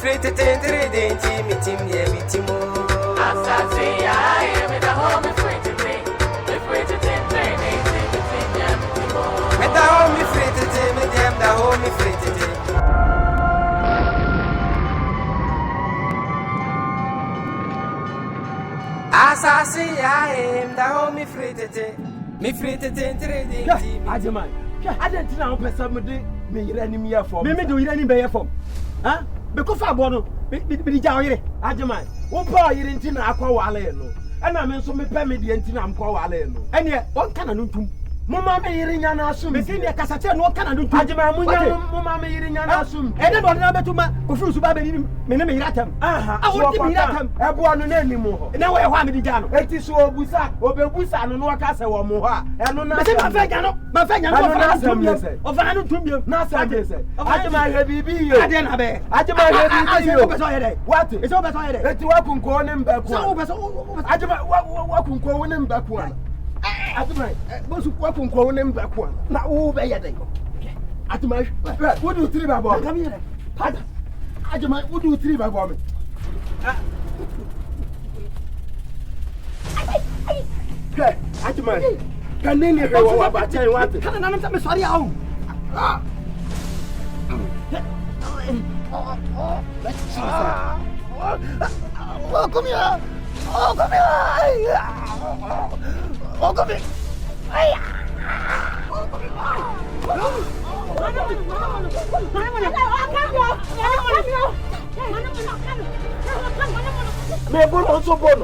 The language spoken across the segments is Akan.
free to tendre denti mi tim ye mi timo. Asaase Yaa me da home free to tendre. Me free to tendre denti mi tim ye mi timo. Me da home free to tendre me dem da home free to tendre. Asaase Yaa da home free to tendre. Me free to tendre denti. Ajeman. I didn't know somebody me running me for. Me do running by for. Huh? Because I want to be down. Ajeman. What power you didn't know aqua wale no. And I mean so me pay me the antina am kwa wale no. And yet what can I do? Mama me hearing an assume. Me see the cassette no can I do? Ajeman mama me hearing an assume. And then what to my confused about me name ratam. Aha. I want to be ratam. Everyone anymore. Now I want me the jano. It is so busa obebusa no akase wo mo ha. Eno na. Me my friend no. My friend no of anu tumbi. Na say say. Ajeman he bibi yo. Ade na be. Ajeman he bibi yo. What? It's over here. Eti wa kunko ne mbako. So Ajeman wa kunko ne mbako. Atumai, bosu kwa kunko ne mbako na wo be yede. Atumai, what do three babo? Come here. Atumai, what do three babo me? Okay, Atumai. Can nene he wa ba chen wa te. Kana na me sorry awu. Oh, come here. Oh, come here. Oh, come here. Me bon on so bon.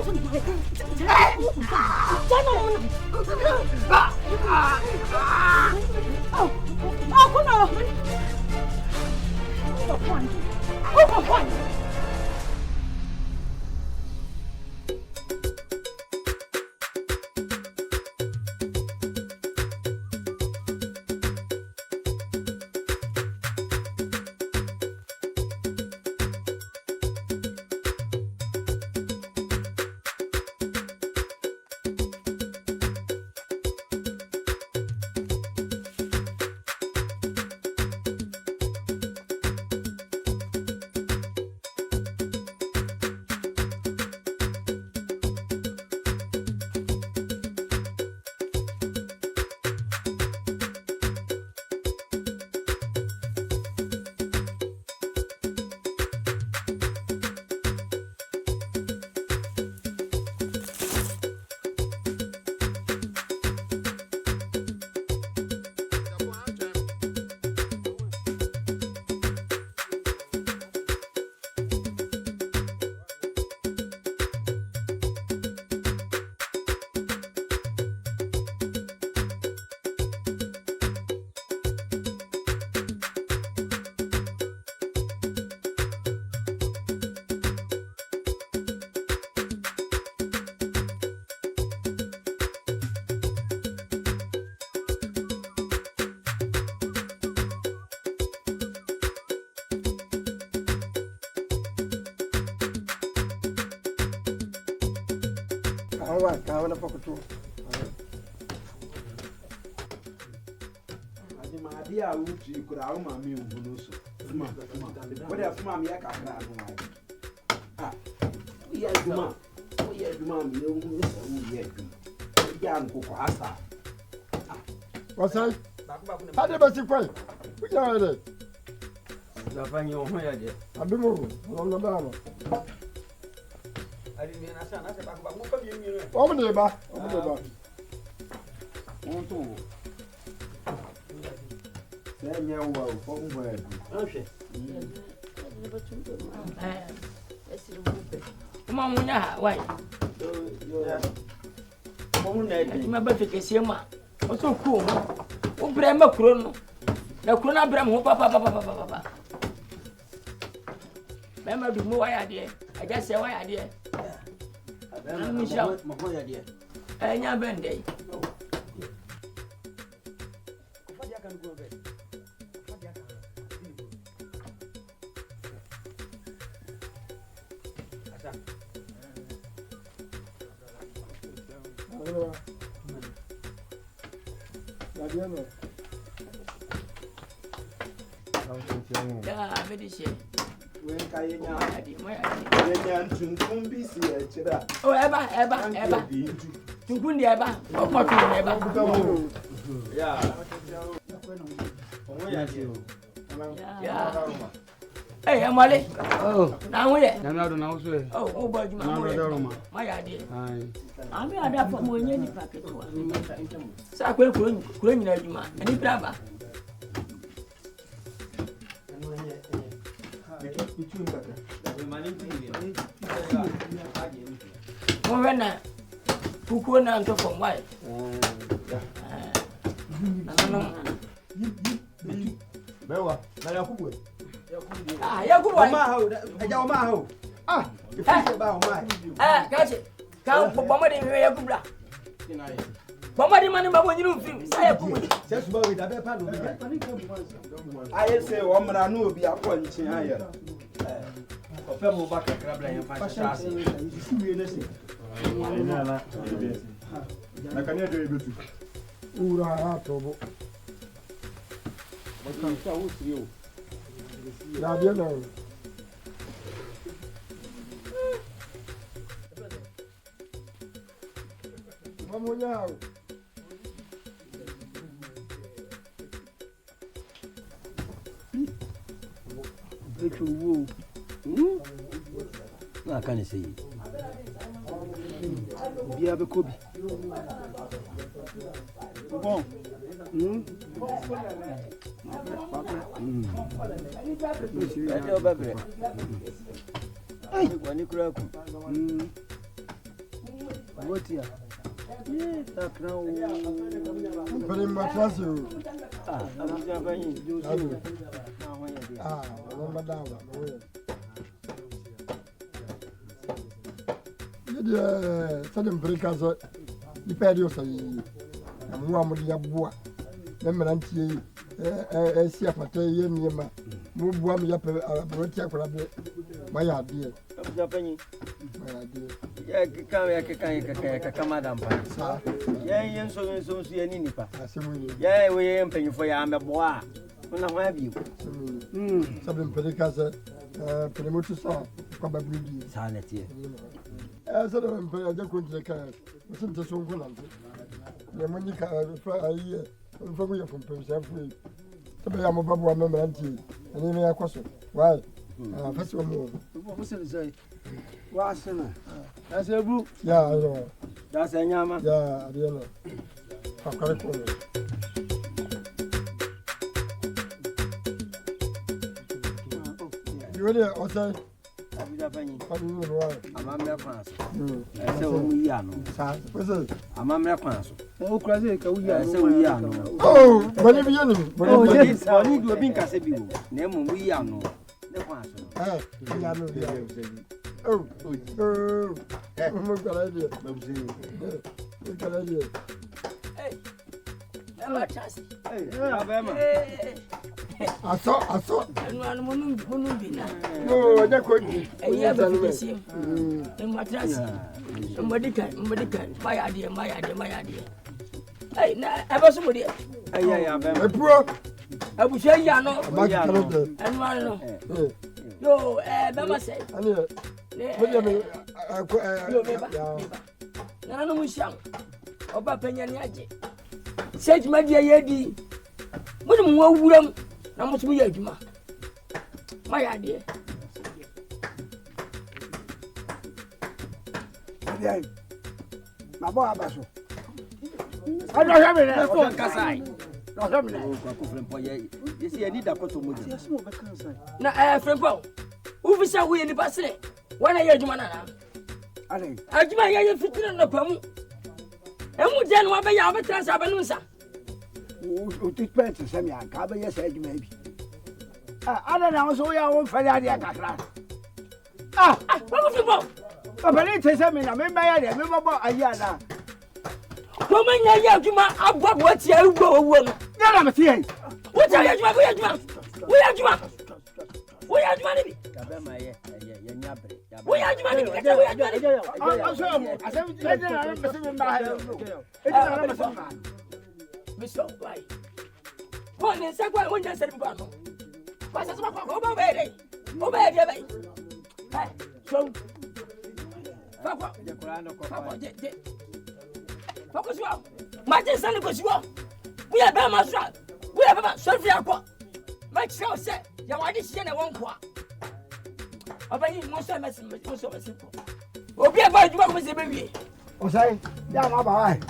Alright, kawana pokutu. Adi ma adi a wuti kura o ma mi ngunu so. What if mama ya ka kra no wai. Ah. We ya duma. We ya duma mi ngunu so we ya duma. Ya nko kwa asa. What's that? Ade ba si kwai. We ya ade. Da fanyo ho ya de. Abimu, no ba no. Open the bar. Open the bar. One, two. Then you will come where. Okay. Come on, why? My birthday is here, ma. What's so cool? Oh, Brahma Chrono. The Corona Bram, papa. Remember, do more idea. I just say, why idea? I'm Michelle, my boy idea. And your benday. What you can go bed? Oh, Eba. Tunkundi Eba. Yeah. Hey, Amale. Oh, now we are. I'm not also. Oh, boy, my idea. I'm not that for more than packet. So I couldn't you, man. Any brava. Morena, who couldn't answer from wife. Mewa, na yakubwe. Yakubwe. Maho. If you about my. Catch it. Come for Bomadi Yakubla. Bomadi money, but when you don't feel, say Yakubwe. Just about it, I say, woman, I know be a point here. Of them back a crab and find I can hear you. Ura trouble. What comes out with you? Now, you know. Vamos now. I can't say. Be a Kobe. Bon. What here? Yes, that's now. Very much as you. Madam. Sudden breakers, the period and one bois. The Melanti, a sea for 10 years, move one up a my idea. Yeah, come, madam. Yeah, so see any nipper. Yeah, we ain't paying for your bois. When I have you. Sudden breakers, pretty saw probably sanity. As I don't pay a good car, listen to some one. The money for a year from your compensation free. So I am a bubble member and even a question. Why? First one more. What's it say? What's in it? That's a book. Yeah, I know. That's a yama. Yeah, I don't know. How can I call it? You ready? Outside? I'm a oh, whatever you need. I need to be Casabi. Name we are no. Oh, good idea. Good idea. I saw. No, I couldn't. My idea. Hey, ever somebody. I will say, Yano, and one. No, Bama say. I know we shall. Oba Penyaji. Said my dear Yedi. What more would I must be Yajima? My idea. My boy, Abaso. I don't have it. That's what Nkansah. Not having it. You see, I need a cotton. Now, Franco, who is we in the basket? When I hear Jumana, I do my young fitting on the poem. And we then want to have a transabanusa. Who took pen to send me a cab, yes, maybe. I don't know, so I won't find out. What you want? But it says, I mean, I remember about a year now. Woman, I bought what you go. I'm saying. What are you? We are money. We are money. Mr. White. One is a one just said, what's a over? Obey the bay. Hey, so. Papa, focus well. My dear son, because you are. We are by my son. We have about Sophia. My child said, you are this year, I won't quat. Obey you, most of us, most of us simple. Obey about you, was a baby. O say, yeah, my boy.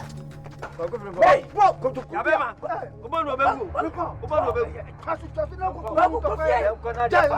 Hey, walk, go to Yabema. Come on, Roberto. Come on, Roberto. What are you doing? What are you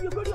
doing?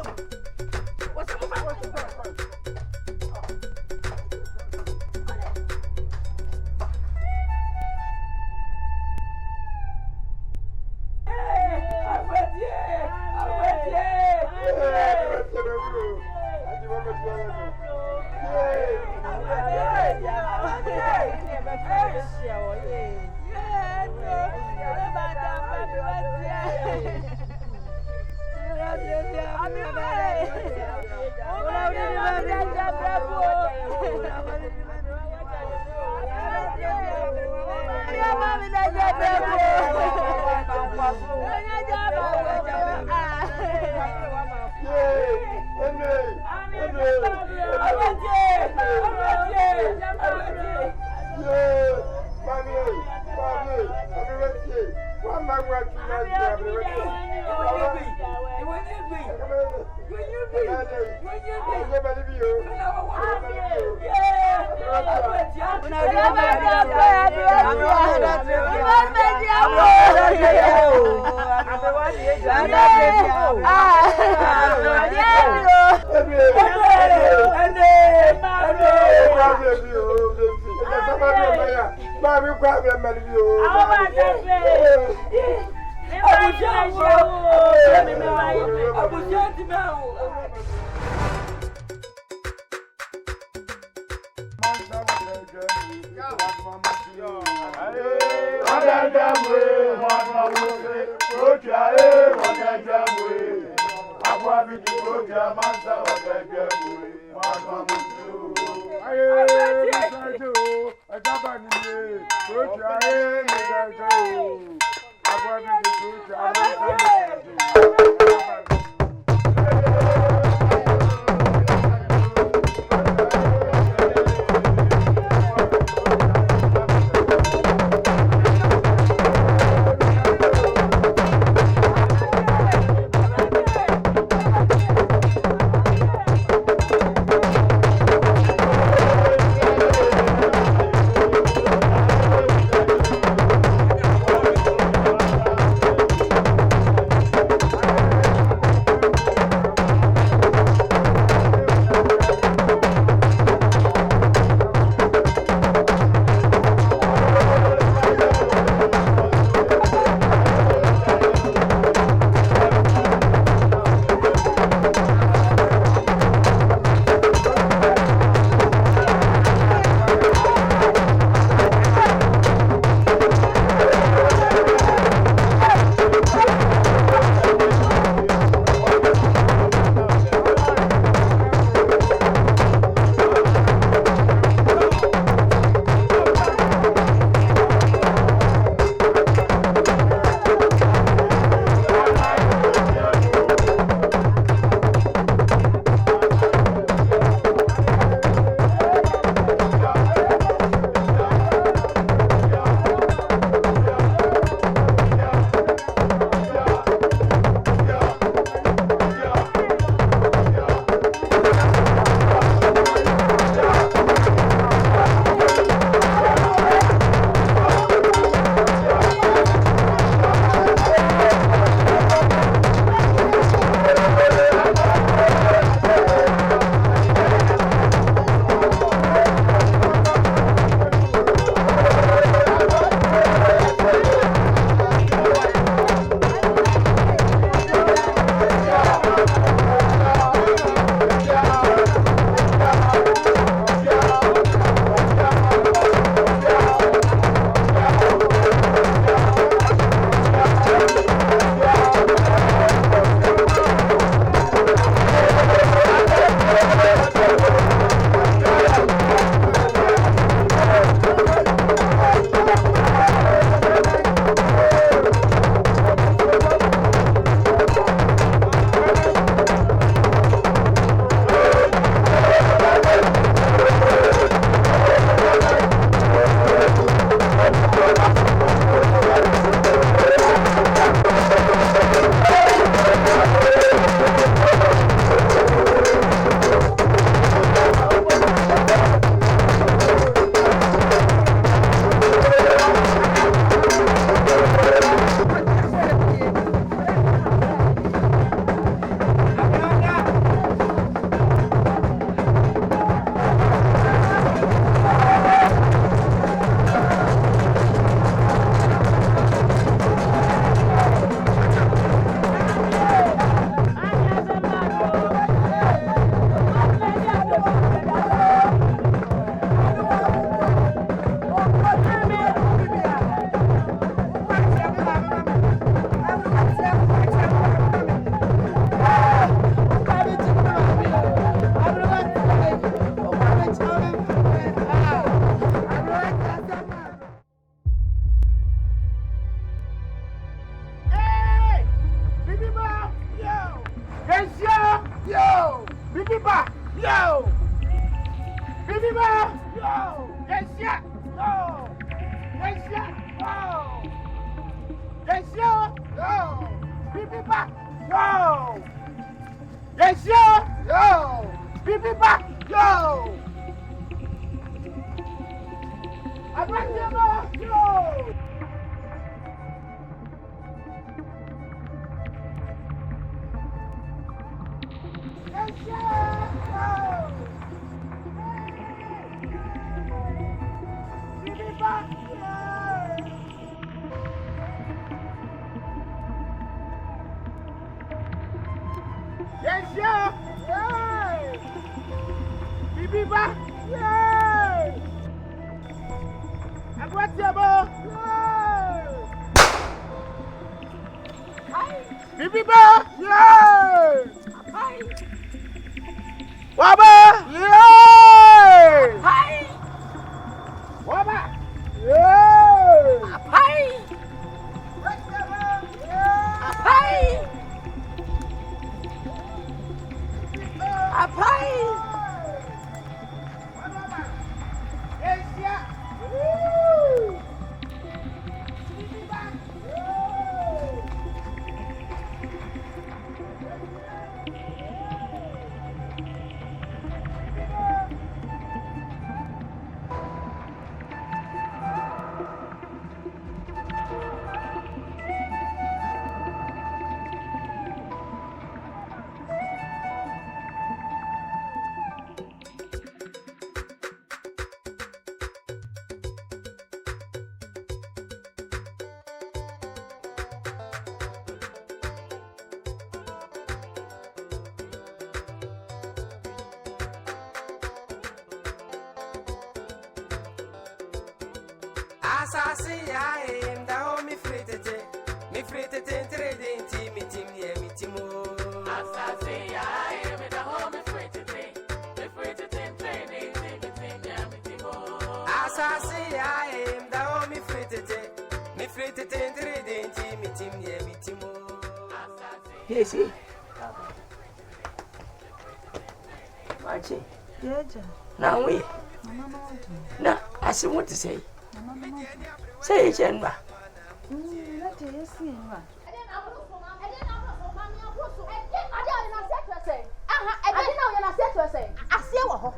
Bibiba! Yo! Yes, yeah! Yo! Yes, yeah! Yo! Yes, yeah! Yo! Bibiba! Yo! Yes, yeah! Yo! Bibiba! Yo! Abrasiaba! Yo! Yes, yeah! Yo! Bibiba! Yo! Yes, yeah! Yay! Bibiba! Yay! Abrasiaba! Yay! Bibiba! Yay! Waba! Yay! Waba! Yay! Abrasiaba! Yay! Asaase Yaa, da ho me free tete trading team yeah me timo. Asaase Yaa, da ho me free tete trading team yeah me timo. Asaase Yaa, da ho me free tete trading team yeah me timo. Yes, Machi. Jeja. Now we. Now, I see what to say. Say it, Jenba. Let you see him.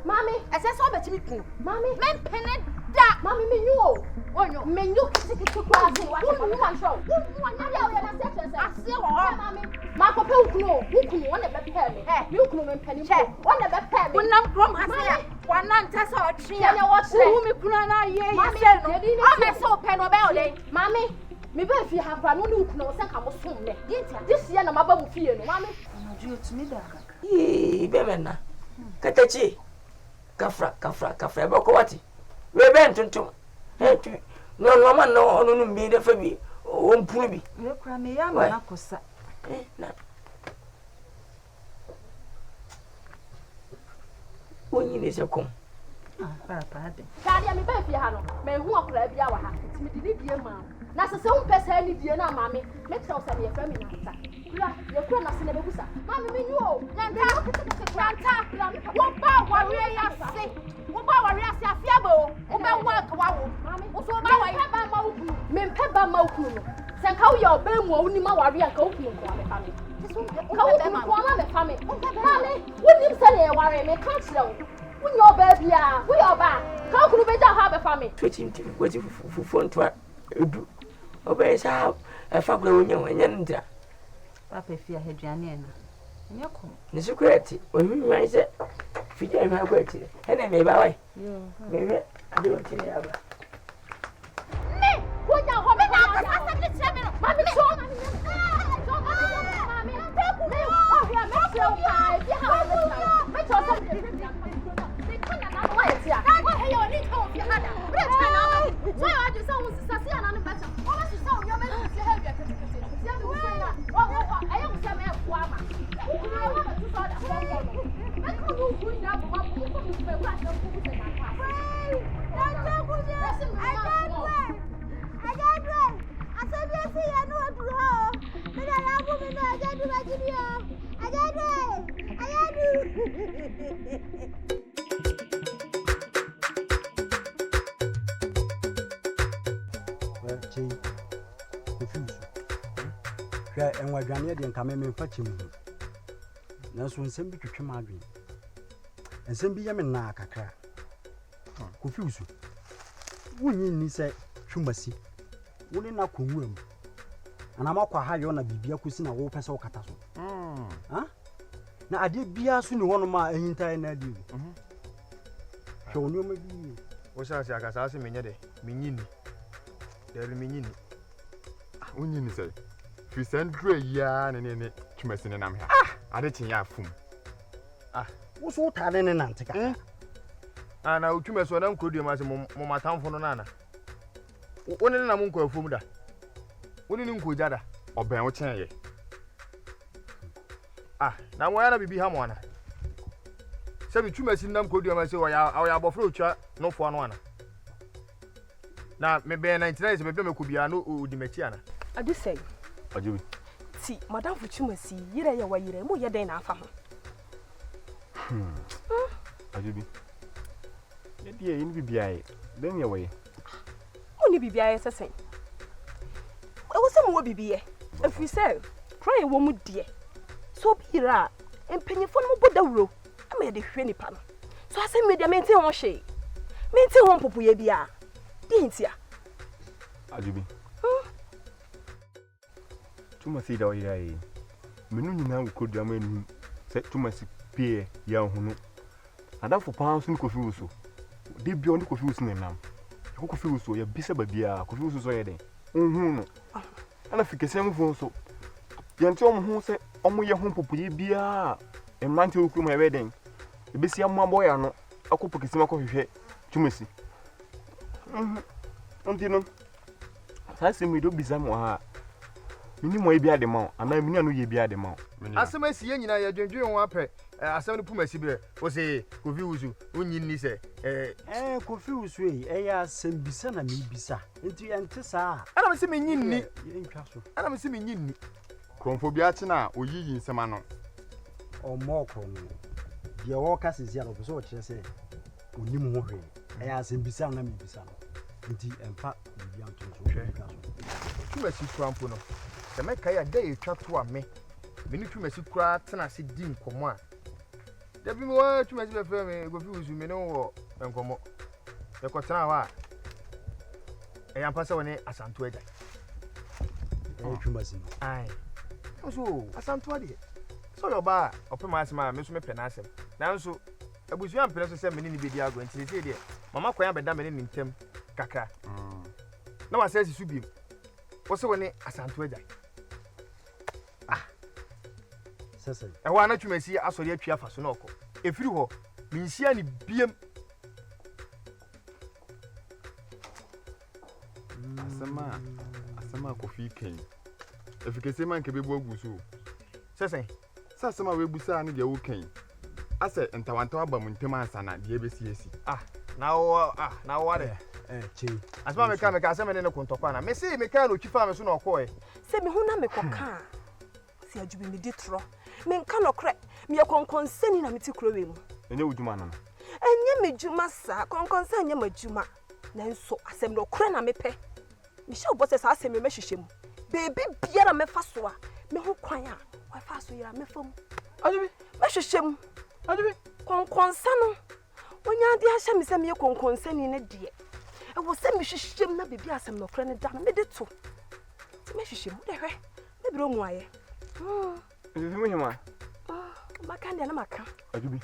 Mommy, I said so much me. Mommy, men penny that. Mommy, me you. Oh no, me you kiss it to class. What you want show? I see what mommy. My papa who can one never pay me. You can penny check. One never pay me. When I'm from Asaase, one not test our tree. And you watch me kuna ye. I'm so pen about it. Mommy, maybe if you have run no send come soon. This year, I'm about to fear. Mommy, I'm not to me that. Bemena. Katachi. Kafra, Bokowati. Rebent unto no man no be the Fabi. Pubi. You cry me, I'm not cosa. When you need a come. Papa, Daddy, I'm a baby, Hano. Men who are crab yawa. It's me, dear man. Nasa some person, dear, mammy. Let's also be a feminine. You're going to see the Busa. Mammy, me, you. What about warrior? Say, what about warrior? Fiabo, about work, wow. Mammy, what's all my mouth? Men pepper mouth. Send how your bem won't my warrior go to the family. Come family. Mammy, wouldn't you say a warrior? May can't slow. We your baby, we are back. How could we have a family? Twitching to waiting for phone to do. Obey how a family when you're Papa, fear Hedriana. And you come. The security, when we might say, if you have waited, and then maybe I maybe I don't think ever. Me, put your home and Mammy, Chey. Confused. And we're granted and come and fetch him. Now, soon send me to Chimadri. And send me a nakaka. Confused. When you say, Chumasi, wouldn't not come room. And I'm quite high on a bibia cuisine a whole person catasso. Huh? Now I did be as soon one of my entire idea. Show no maybe. What's I say? I say, Minin. There Minin. Union say, if you send through a yarn and in it to mess in an arm. I didn't have fun. What's all talent and Antica? And I would mess with them could you as a Mama town for Nana. One in a monk of Fumda. One in Kujada or Benway. Now where I be Hamwana. Seven two messing them could you myself, I have a fruit, no for one. Now, maybe 99 maybe could be a no Dimetiana. I do say, See, Madame Fuchumasi, you're away, you're more than half. Ajubi. Maybe in BBI, then your way. Only BBI as I say. I was some more BBI. If we say, cry a woman, dear. So be ra, and penny for no but the row. I made a shiny pan. So I said, Media maintain one shade. Maintain one popular. Didn't ya? Ajubi. Too much see the way. Menu now could the man set too much pay young who. And that for pounds in coffee so. Deep beyond the coffee now. You could feel so, you're busy by beer, could use so any. And if you can say so. Young Tom who said, oh, your home popular beer and man to my wedding. The busy young boy, I know. I could put some coffee to Missy. Until I see me do be some. Minimum be at the mount, and I mean, you be at the mount. As I see, you know, you're doing one pair. As I put my sibling was a confuse when you say, confuse way, send Bissana, me Bissa, into Antissa. I don't see me in me. I don't see me in me. Chromophobia or ye in Samano. Or more chromo. Your walkers is yellow, so what you say. Unimohe, send Bissana, me Bissana. And fat, the young to much crampono. The make a day trap to me. We need to make you cry, and I see dim come on. There be more to make you confuse you, may know, and come up. The Cotana. I am passing on it as Antoine. Aye. So, as Antoine. So, your bar, open my smile, Miss Penasem. Now, so, I was young person 7 minutes video going to say, dear. Mamma quite a damn in Tim Kaka. No one says it should be. What's the one as Antoine? I want to see us or your chair for Sonoko. If you were, mean see any beam. Asama coffee cane. If you can say, man can be Bogusu. Say, Sassama will be signing your cane. I said, and Tawanto Bam Temasana, the ABCC. Now what? As my mechanic, as I'm in a contopana, may say, Mechanic, you found a son or coy. Say me who na me coca. See, I do be ditro. Men cannot crack me a concern in a miticroim. And you, man. And ye me Juma, sir, concern ye my Juma. Then so I said no crana me pay. Michelle bosses ask me meshishim. Baby, Pierre me faswa. Me who choir. Why fast we are me from? Meshishim. Concern. When you dear Sham is a mere concern in a dear. I will send me shim na baby as I'm no cranny down me the two. Meshishim, the room wire. Macanda Maca. Ajubi.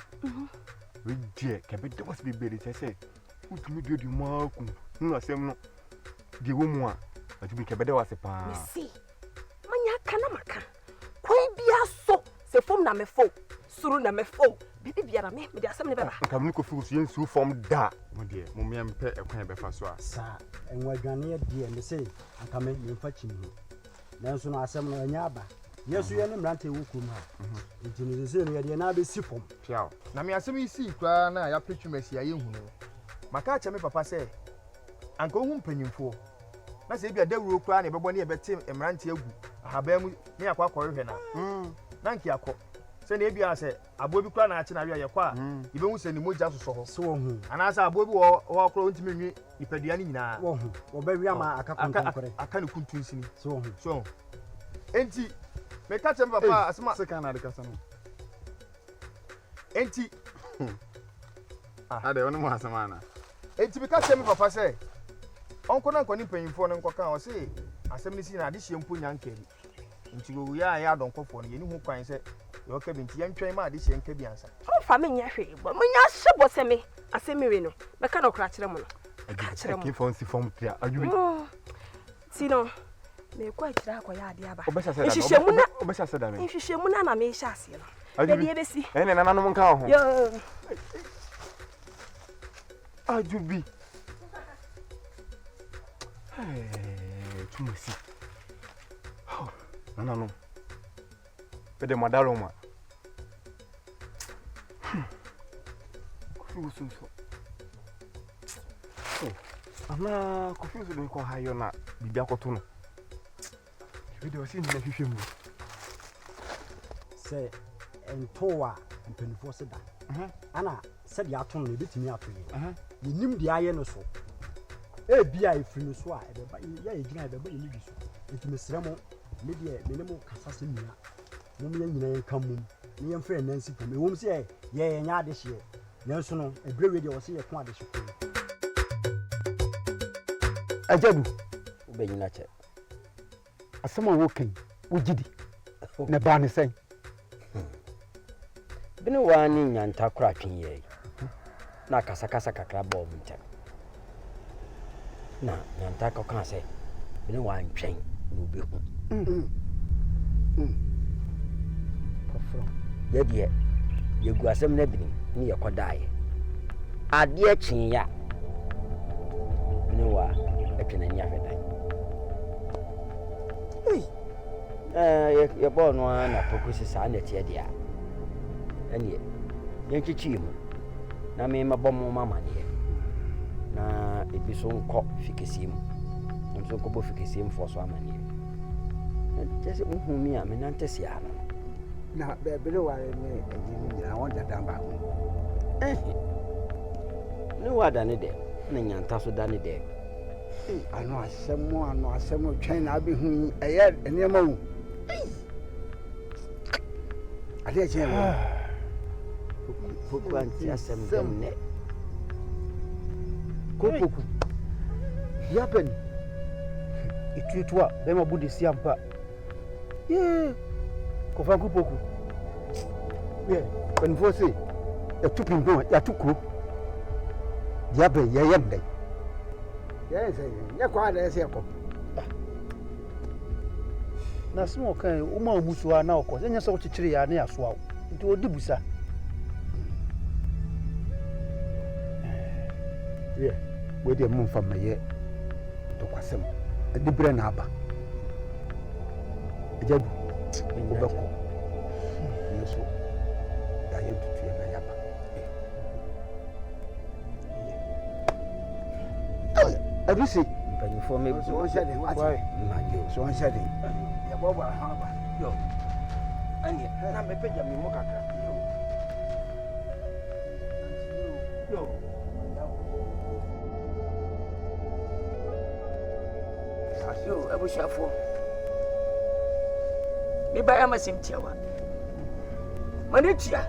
We dear, Cabin must be buried. I say, who to me do you more? No, I say no. The woman, Ajubi Cabeda was a pan. See, Mania Canamaca. Quite be a so, say from Namefo, Suruna Mefo, Bibi Biarame, with the assembly. Come look of you so from that, my dear. Mumiam pet a kind of Faswa. Sir, and we're gonna dear and say, I come in fetching you. Then soon I assemble a yaba. Yes, we are in Ranty Wukuma. It is in the Nabi Sipum. Ciao. Now, me as we see, Crana, I preach you, Messia, you know. Macacha, me papa say, and go home penny for. I say, be a devil crying, but when you bet him and Ranty, I have been near Quack or Hena. Nanky, Say na bia say abo bi kura na ache na wi ayekwa e be hu say ni moja soso ho so hu ana say abo bi wo kura ntimi nwi ipadua ni nyina wo hu wo ba wi ama akakonkore aka ne kuntu nsini so enti me ka che papa asema se kana de kasa no enti ade wonu mo asema na enti me ka che papa say onko na nkoni panyimfo no nkoka o say asem ni si na ade hye mpo nyankari enti go ya donkofo no ye ni hu kwan say yo ka binti yantwen ma ade hye nka bi ansa o fa me nya hwe bo me nya hye bo se me asem we no me ka no kra kire mo no kire mo ki fon si fom tria ajubi si no me kwa kira akoya ade aba obesha se da me nhwehwemu na me hye ase no de ye besi ene na nanom nka ho yo ajubi tumasi nanom pede madalo ma kofi usunso ana kofi usunso de ko hayo na bibia koto no video si na hwehwemu se entowa mpenifo se da ana se dia ato no betimi ato ye nim dia ye no so e bia efiri no so a e beba ya ye gina e beba ye ni so etime sremo me dia me ne mo kasa se nua mo me nyina ye kan mum ne ye mfre nansi pam e wom se ye nya ade hye nanso no e brewe dia wo se ye ko ade hye ko ajadu ubenyina che asema wo kan wugidi na ba ne sen bini wani nyanta kura twin ye na kasa kakra ba mu ntem na nyanta ko kan se bini wan twin no be hu pofro ye die ye gu asem na bini ni ye kodae ade twin ya bini wa etwena nya fedan ye bo no na pokusi sa na tie dia anie yenchichi mu na me mabom mama ne na ebi so nko fikisim nso ko bo fikisim fo so amane jese uhumi a me nante sia no na bebere ware ne eji ni na won dada ba ko ne wada ne de na nyanta so da ne de ano asemo twen na abi hu eye enema wu ade je poku anti asem demne kopoku yapen itwitwa bema budi siampa ye ko fa kopoku ye kan fosi etupi ndo ya tukuru yabe yeyemde yes ya kwa da se ko na smo kan uma omusuwa na okọ nya so chichire ya na yaso nti odibusa ye we de mun fam ye to kwasem adibre na aba ejadu obeko yeso da ye tutu ye na yaba abisi panifo me so shade what so shade ya baba haba yo ani na me peja mi mokaka yo yo abushafo mi ba ya masimtiawa manitia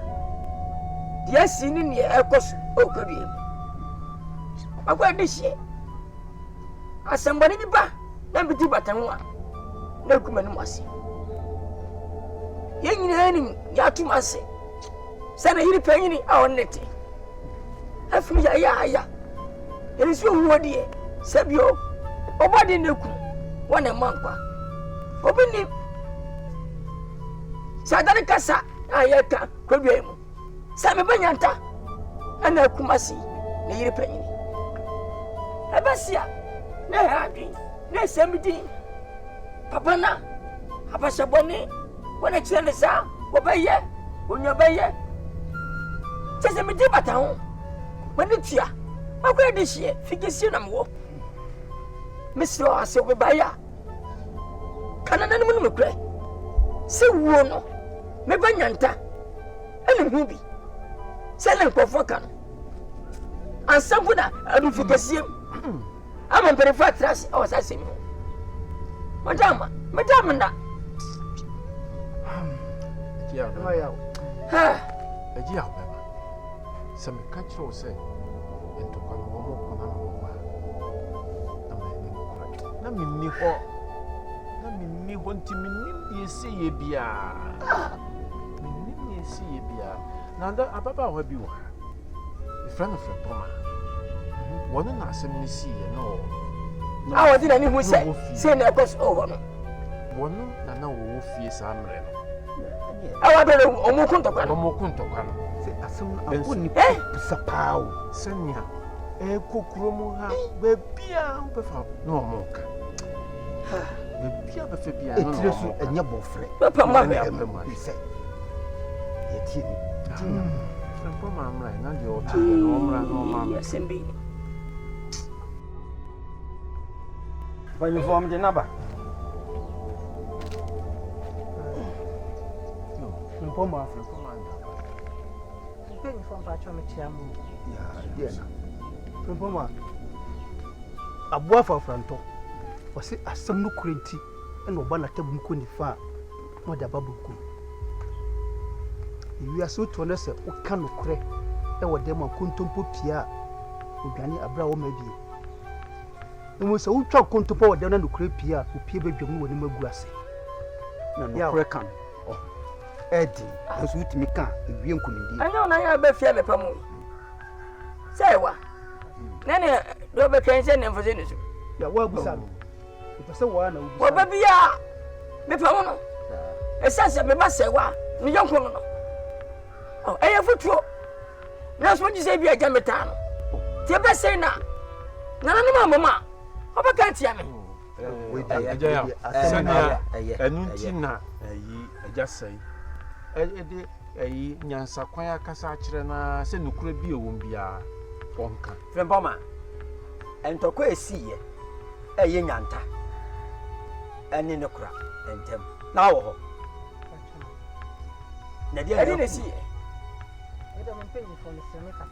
dia sini ni ekos okabiem agwa dishie asambani ni ba na biti batanwa na kuma ni masi yenyina ni ya tumase sana hiri panyini awonete afu ya elisi ohuodie sabio obade neku wana mankwa obini sadare kasa ayeka kodwemu same banyanta ana kumasi na hiri panyini abasia na happy na semidi papa na abashaboni wana chelesa obaye onyabaye chese midi batawo wani tia akwa dishie fikisi na mwo misro ase obaya kana nanu mu kure se wuo no me banyanta Any movie. Selling Kofokan. And somebody I do for the same. I'm a very fat trash or assassin. Madame, Yeah. ha. Ejia baba. Some catch or say, and to come home na minni ho nti minni ye se ye bia minni ye se ye bia na nda ababa wa bi wa friend of poma wono na asem ni si ye no I was in any who said, say, no, because over. wono na wo fie sa mre no I want to omokunto kan se asem aboni sapao senya kokuro mu ha ba bia obefa no omoka ba bia ba fe bia no etresu enye bofre Papa ma be se yeti ni Franco mamra na de otu no mra no mamra Sembi. When you form the number. Mpoma. Penny from Pachomichiamu. yes Mpoma. Abua for Franto. Was it a some no cranty and Obana tabu kuni fa no da babuku. You are so to us o can cre e wo dem kontompo pia odwane abra wo mabie. Emu se wo twa kontompo wo dem na no cre pia o pie bedwam wo ne magu ase. na no cre kan edi aso utimi kan ewie nkunindi I know na be fia me pamu. Say wa. Nene do be kan se nem fose ni so. Ya wa busa no. Ipese wa na wo busa. Wo ba bia me pamu no. Esase me ba se wa, me yonko no. Oh, eye futuo. Na so ji se bia ga meta no. Ti be se na. Na no mama. Oba kan tia me. Eja senya enunti na ayi eja sai ede ayi nyansa kwan akasa akire na se nukura bi ewom bia onka Frempoma. Entoko esiye. Eye nyanta. Eni ne kura entem. Na wo ho. Na dia Edi ne si. I don't pay you for the Seneca.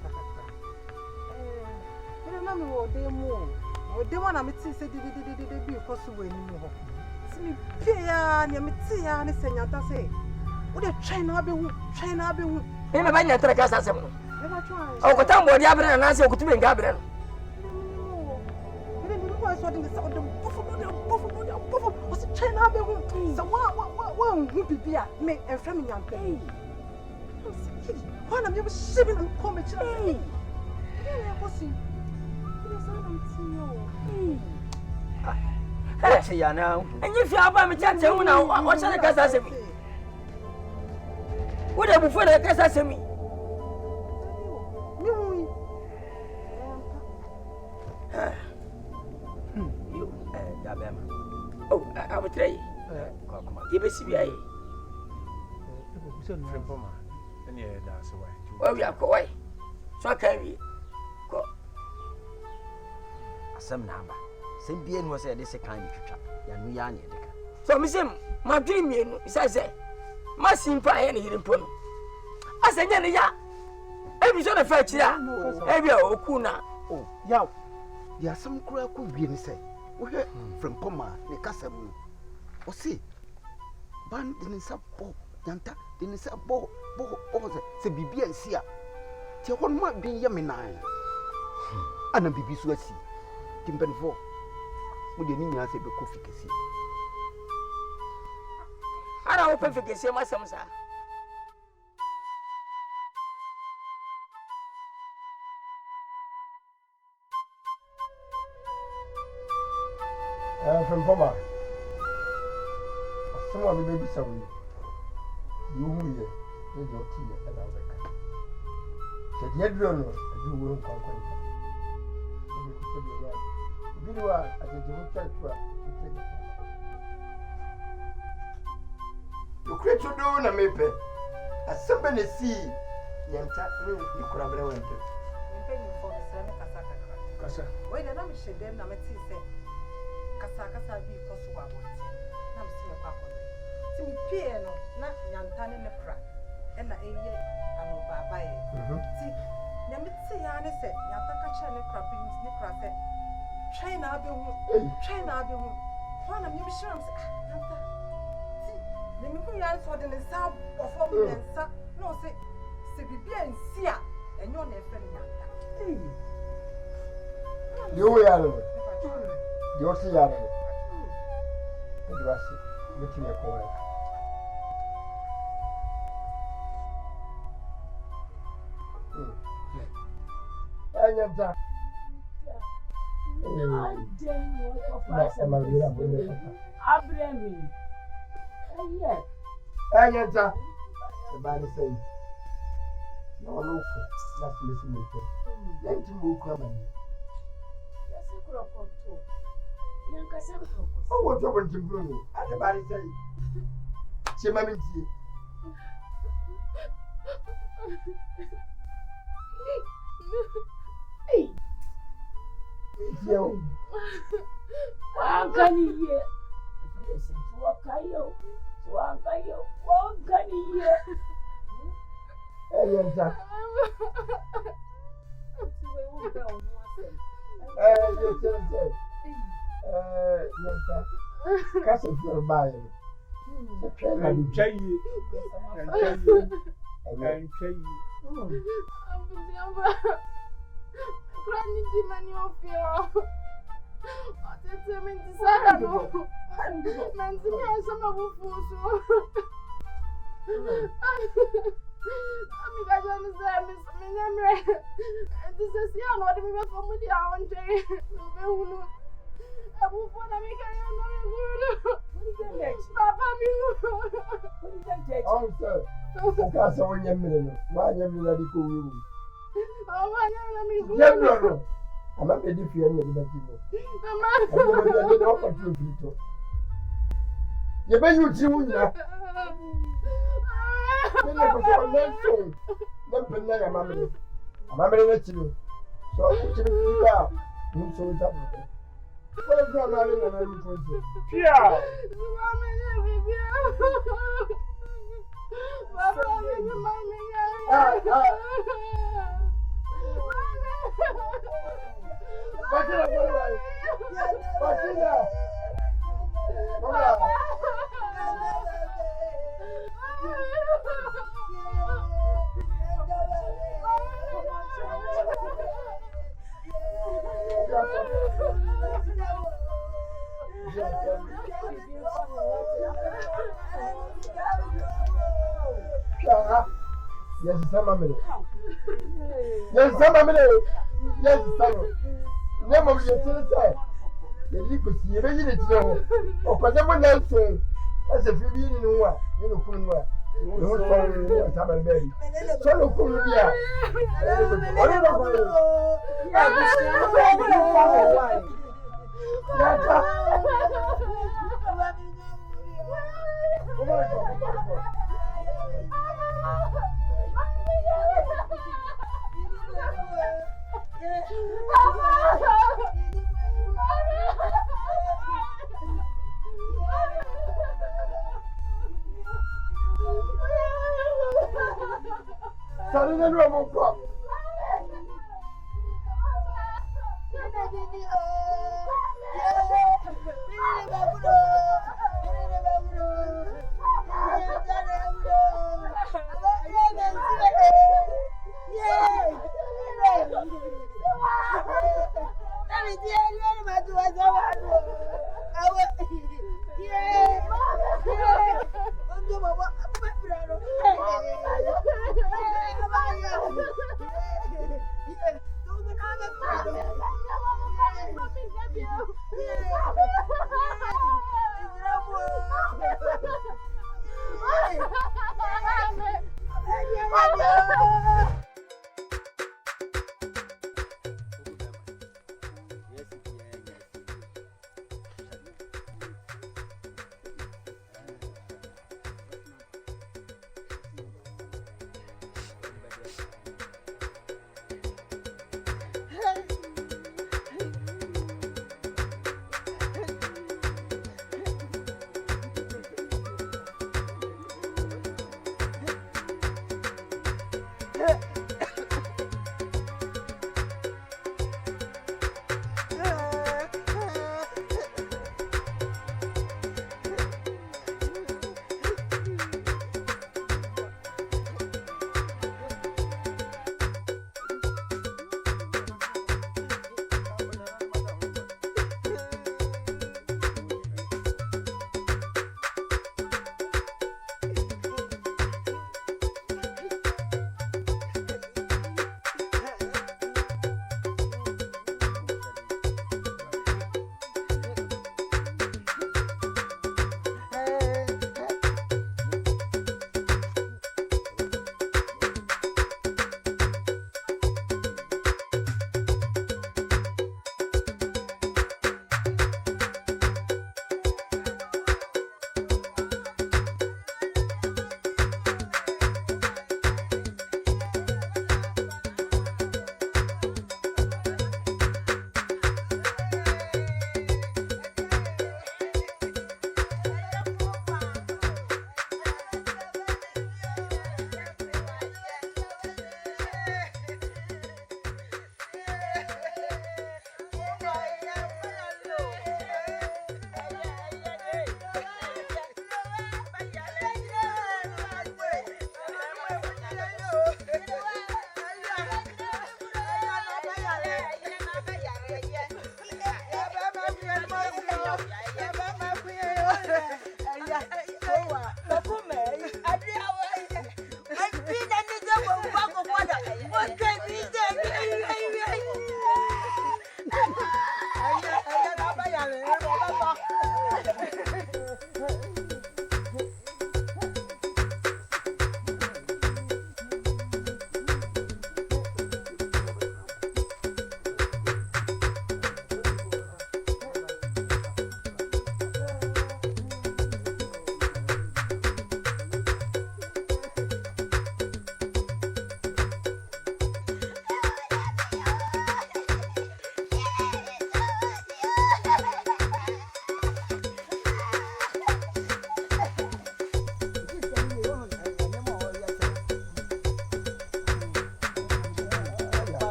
I don't know what they move. What they want to say, did be possible anymore. See me, Pia, near Mitia, and Senata say, what a China be, China be. Me ba nya tra kasa sem no. Never try. O ko tambo dia bere na se o kutube nga bere no. You didn't know I saw in the sound of buffalo, was China be. So one who be beer, me and family young pay. One of you was shipping and coming to me. Ati ya na. Enyi fi aba me chache hu na o chale kasa sem. Wo de bufu na kasa sem. Ya be ma. Oh, abutrei. Ye be si bia yi. Frempoma ene e da so wai Wa wi akọ wai. So kan wi. Ko. Asem na aba. Sem bie no se de se kan ni twitwa. Ya nu ya ne de ka. So mi sem ma dwi mienu isa se. Ma simpa ye ne yirimpo no. Asenya ne ya. Ebi so na fa kira. Ebi oku na. oh yaw ya sam kura ko wie ni se wo hwe Frempoma ne kasam no o si ban de ni sapo nyanta de ni sapo bo se bibia nsi a ti hon ma bin ye me nan ana bibi so asi timbenfo mo de ni nya se be ko fikesi Ara wo pe fikesi ma sem sa. Frempoma. Someone will be sorry. You will hear your tea and I'll be. Said yet, you will conquer. You are at the church. You create your door and a mape. As somebody see, Yanta, you could have went to. Wait, I don't share them. I'm a tea. Kasa bi koso wa bonte na msi me kwakọ ti mi pie no na nyanta ne pra na eye ano baba ye ti na me ti ya ne se ya taka che ne krapi ne krafe twɛn na abɛhu hɔ na me bɛhyira m sɛ nanta ti na me hu ya so de ne nsa bɔfɔ mu ne nsa na ɔsɛ sɛ biribi ansi a ɛnyɛ ɔna ɛfɛ no nyanta deɛ woyɛ no deɛ ɔte yɛ no ɛde wase mɛtumi ɛkɔwɛ ɛnyɛ nta ɛnyɛ nta ɛbaa ne sɛ yi na ɔno wokɔ na semɛsi mu ntɛm na nti mu wokura ma ne ɔwɔ tɔ bɔntimpuro no ade baa ne sɛ yi kyɛ ma me ntie ntie o wankaniye ɛyɛ nta yɛkyerɛ sɛ yɛnta kasa fiɔre baayɛ no sɛ twɛn na de Ntwa yie. Granny di mani ofio. Atete mi ti sara no. Nanti mi asama bufuso. Ami ga jani se mi nyamre. Enti se si ano de mi be fomu di awon teri. Mi be hunu. Abufo na mi ka yo no mi hunu. Papa mi hunu. ɔnsɛ woka sɛ wonyɛ mmere no woanyɛ mmere no de kɔwuwu yɛmmerɛ no ama mɛde fie ne yɛde bɛgye mu ɛnɛbɛde ne ɔkɔto mfiri to yɛbɛyi wo tiri wo nyina mene kɔ sɛ ɔnɛ nson ne mpem na yɛ amammerɛ no akyi no sɛ wokyere firi a wo nso wo taborɔ wọ́n fún ọmọ alẹ́ nàá ní kò sí. Fíà. Mami ní bíbí ẹ̀. Bàbá mi ní mami yá. Bàtí náà fọlọ́ wáyé. Bàtí náà. Bàbá. Yes, sama mele. Yes, sama mele. Yes, sama. Ne mo ye tele sai. Ye di ko si ye be yi ne tire ho. O ko de mo na so. Ase fi bi ni nu wa, ni no kunu wa. No so ni ta ba be bi. So no kunu dia. O ni no ko. Ya bi si no ko ni fa ho wa. Ya ta. O ma ko. Sorry, no more crop.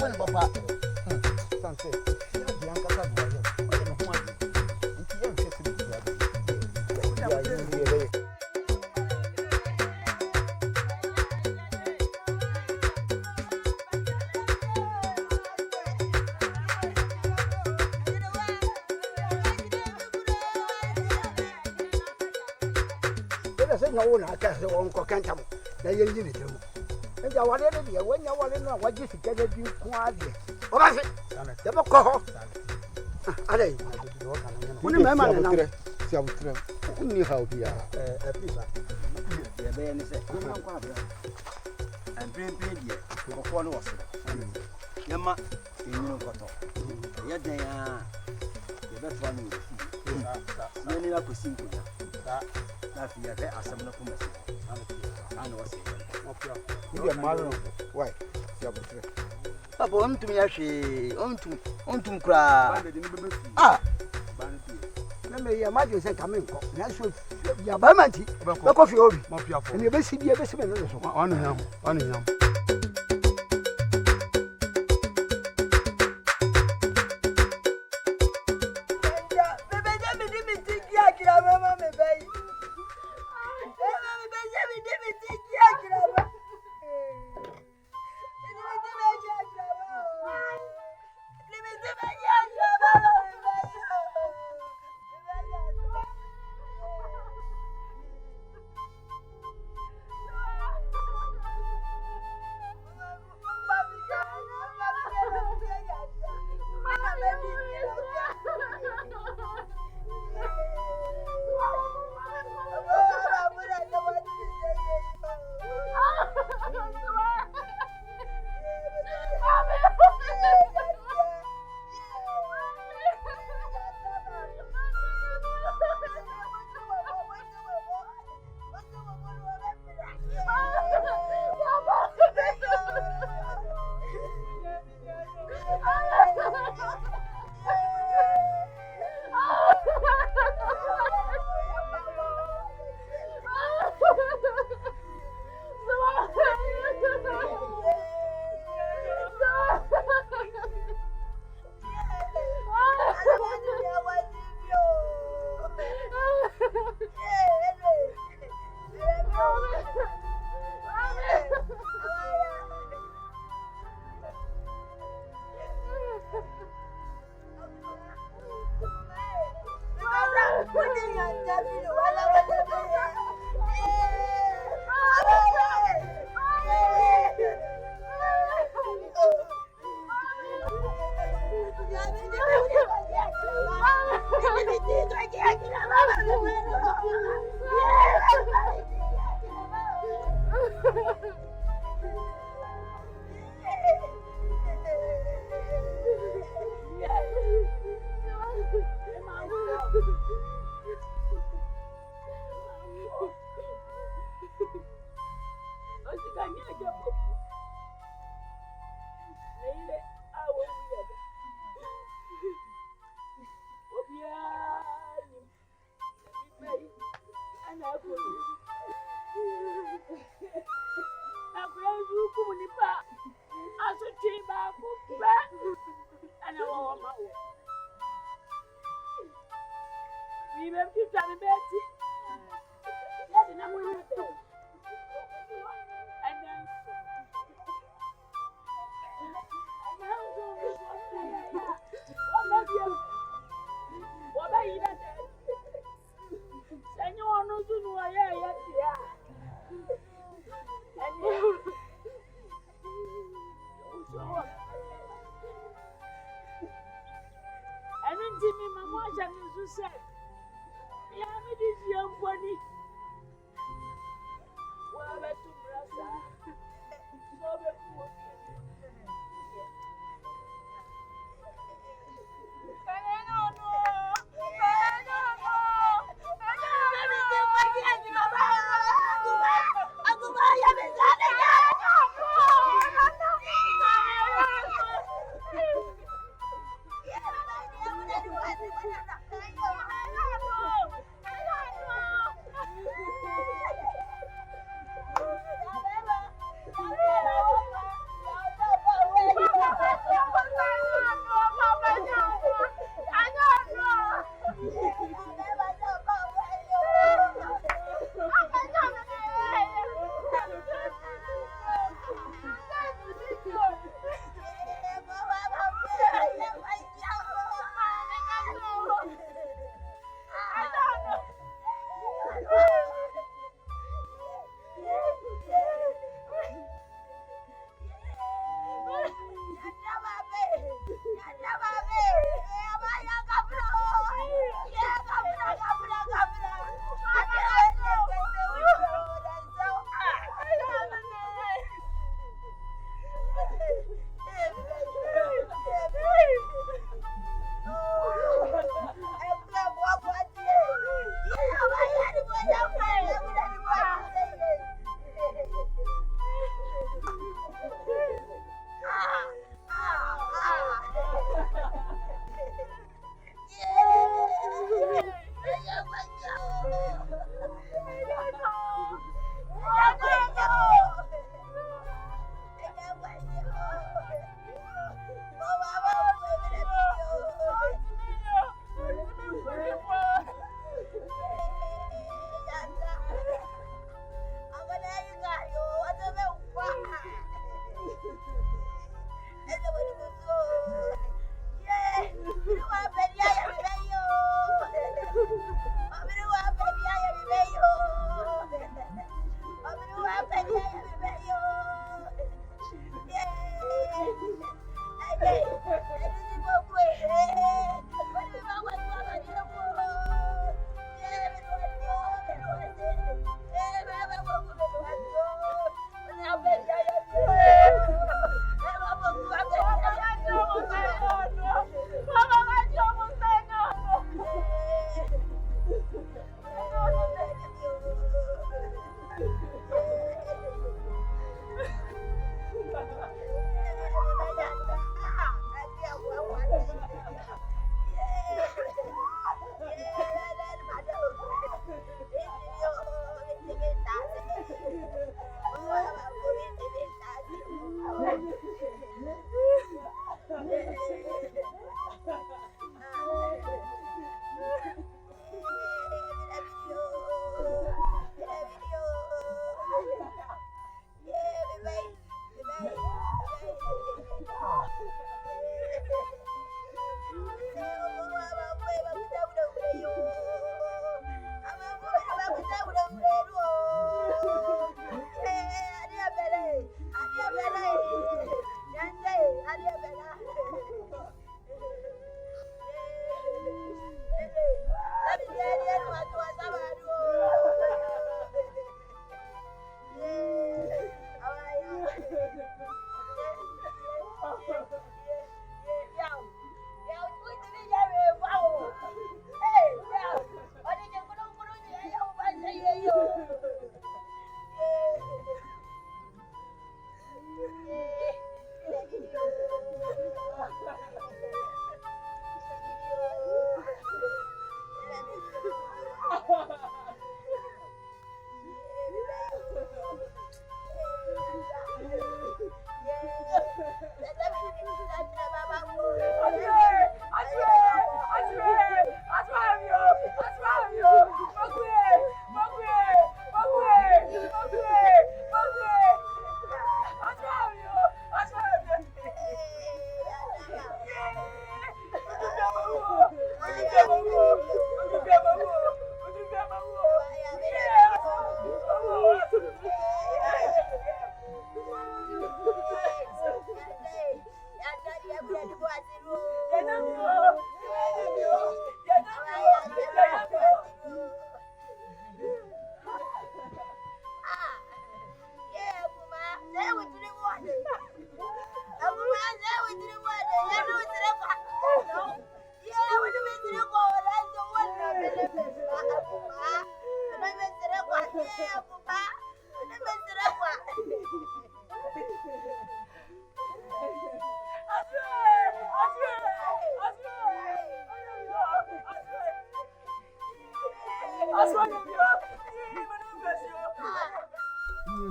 When Papa, Sunset, Nkansah, no one has own cocantam. They are in it. And I want to be when you want to know what you should get a few quietly. What is it? The book. Are they? When you remember, only help you. And bring baby for Kwadwo. Yama, you know what? Yet they are the best one. Many are pushing to that. That's the other assembly of commerce. I know what's it. You are married. Why? Papa, on to me, actually, on to cry. Ah, let me hear my say coming. That's what you are by my tea. Coffee, and you best see the best man on him.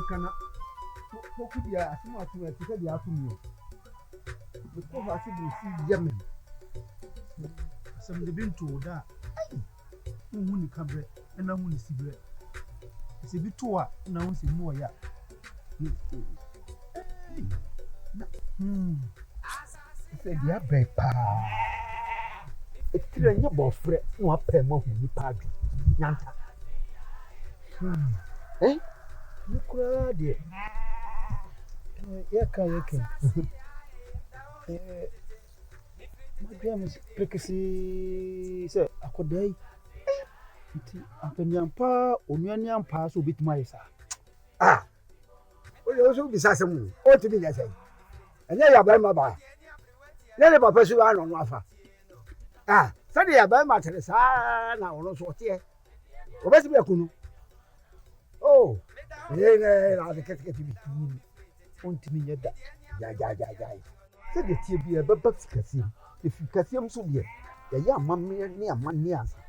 Kana Pokudia, smart to a ticket afternoon. The possible see Yemen. Some the bin to that. Who come bread and I want to see bread. It's a bit too hot, now see more ya. Said ya bepa. It's still your boyfriend, no payment in the party. Nanta. Eh? You cried, yeah, can. My dream is precisely, sir. I could die. Ampanyampa, Onyanyampa, so bit my sir. Ah, we also be Sassam, or to be the same. And then you buy my bar. Then about pursue on offer. Ah, Sunday I buy my tennis. Ah, now, no sort here. What's the Kunu? Oh, yeah, I'll get to be Want me yet that. Yeah. Said the TV a bucks cassim. If you can see him so dear, the young mammy near money answer.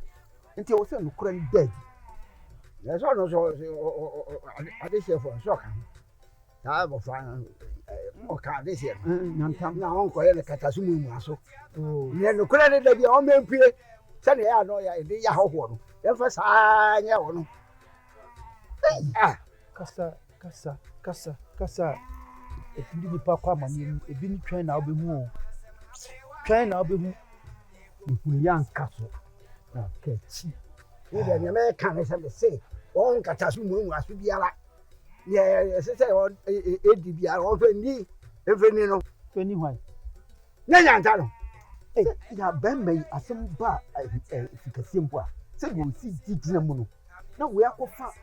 Until I was on the dead. There's almost I did say for a shock. I will find more car this year. Now, Uncle Catasumu Maso. Oh, yeah, no credit that your own man pay. Sunday, I know ya, the Yahoo. The first I know. Ah, Kasa. If you didn't pack my name, a bin train, I'll be more. Train, I'll be more. Young castle. Okay. Even the Americans have to say, one Catasumu was to be a lot. Yes, I say, it be our open knee, every no. Anyway, Nanyantano. Hey, ya Ben may as some bar, if you can see what. Say, you see, Dinamuno. No, we are far.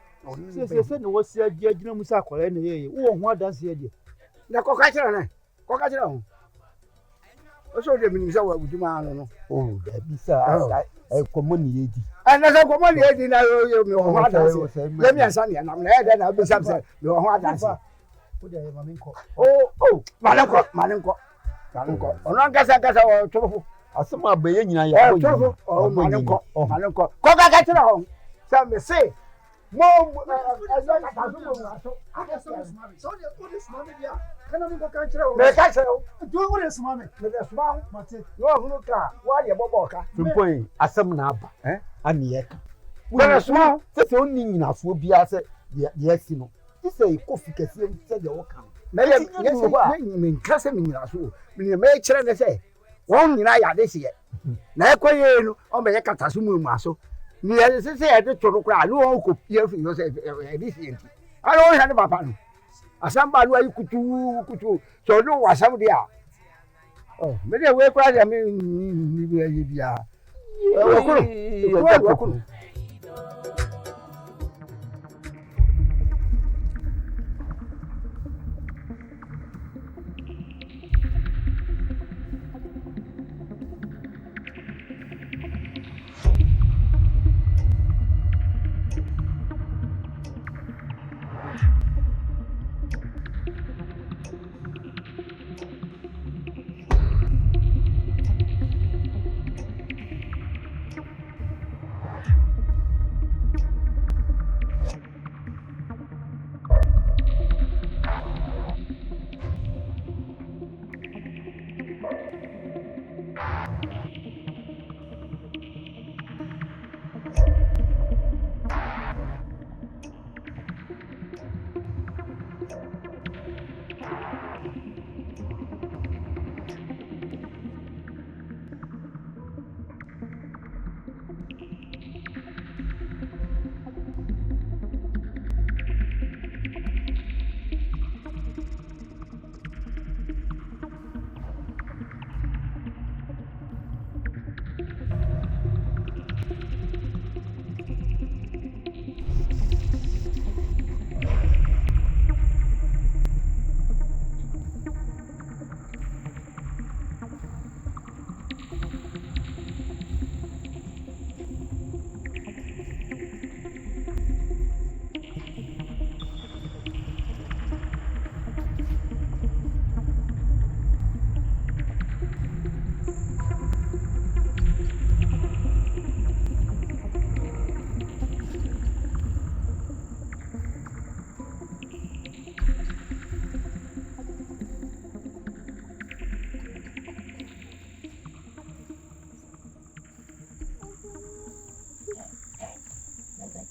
Said, what's your judgment, Musako, and who what does he do? The Cockatron. Also, the minister would do man. Oh, that be sir. I communicated. And as I communicated, I know let me a son, and I'm there, then I'll be something. Your heart answer. Oh, Malanco. Onankasa or tofu. Asoma be nyina ya. Tofu or Malanco. Cockatron. Some say. Mom, as long as I can I go country? Do what is mammy? With a smile, but no car. Why you boboka? Point asam na aba ani ye ka. When a small, Say only nyina fo bia say yes no. This say kofi kese say the work. Maybe yes, mean cussing in us. When you make sure they say, one in I this year. Naquay on the Catasumu Maso. Near the say, I did to cry. No, could hear from yourself. I don't have a papa. As somebody you could do, so no was somebody. Oh, maybe I will cry. I mean, yeah.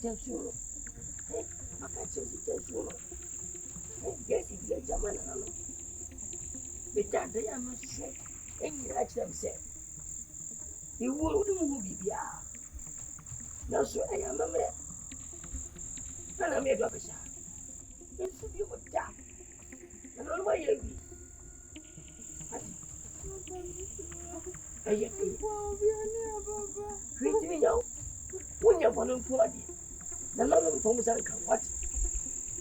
Chelsea. I can't Chelsea. Yes, if you're German, but that they are not said. Any like them said. You wouldn't be here. Now, so I am a man. And I made up a shot. It's to be with that. And on my way. I get it. Greet me now. When you're one of body. The London Thomas and come what?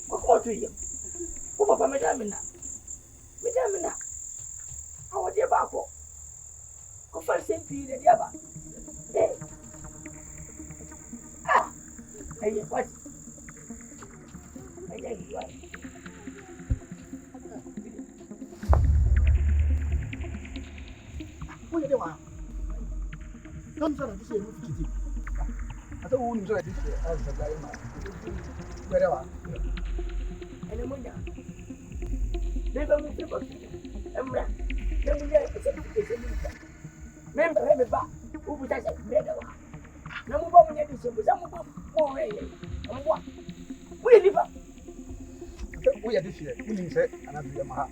What to you? Who Papa Madamina? Madamina. How dear Bako? Go for St. Peter, the other. Ah! I get what? I get you. What do you want? Don't tell us to say no. I don't want to enjoy this as a guy. Wherever. And I'm going never move the book. I'm right. Remember, have a back. Who would I say? No more than anything. Some more. And what? We live up. We are this year. We need to and I'm your heart.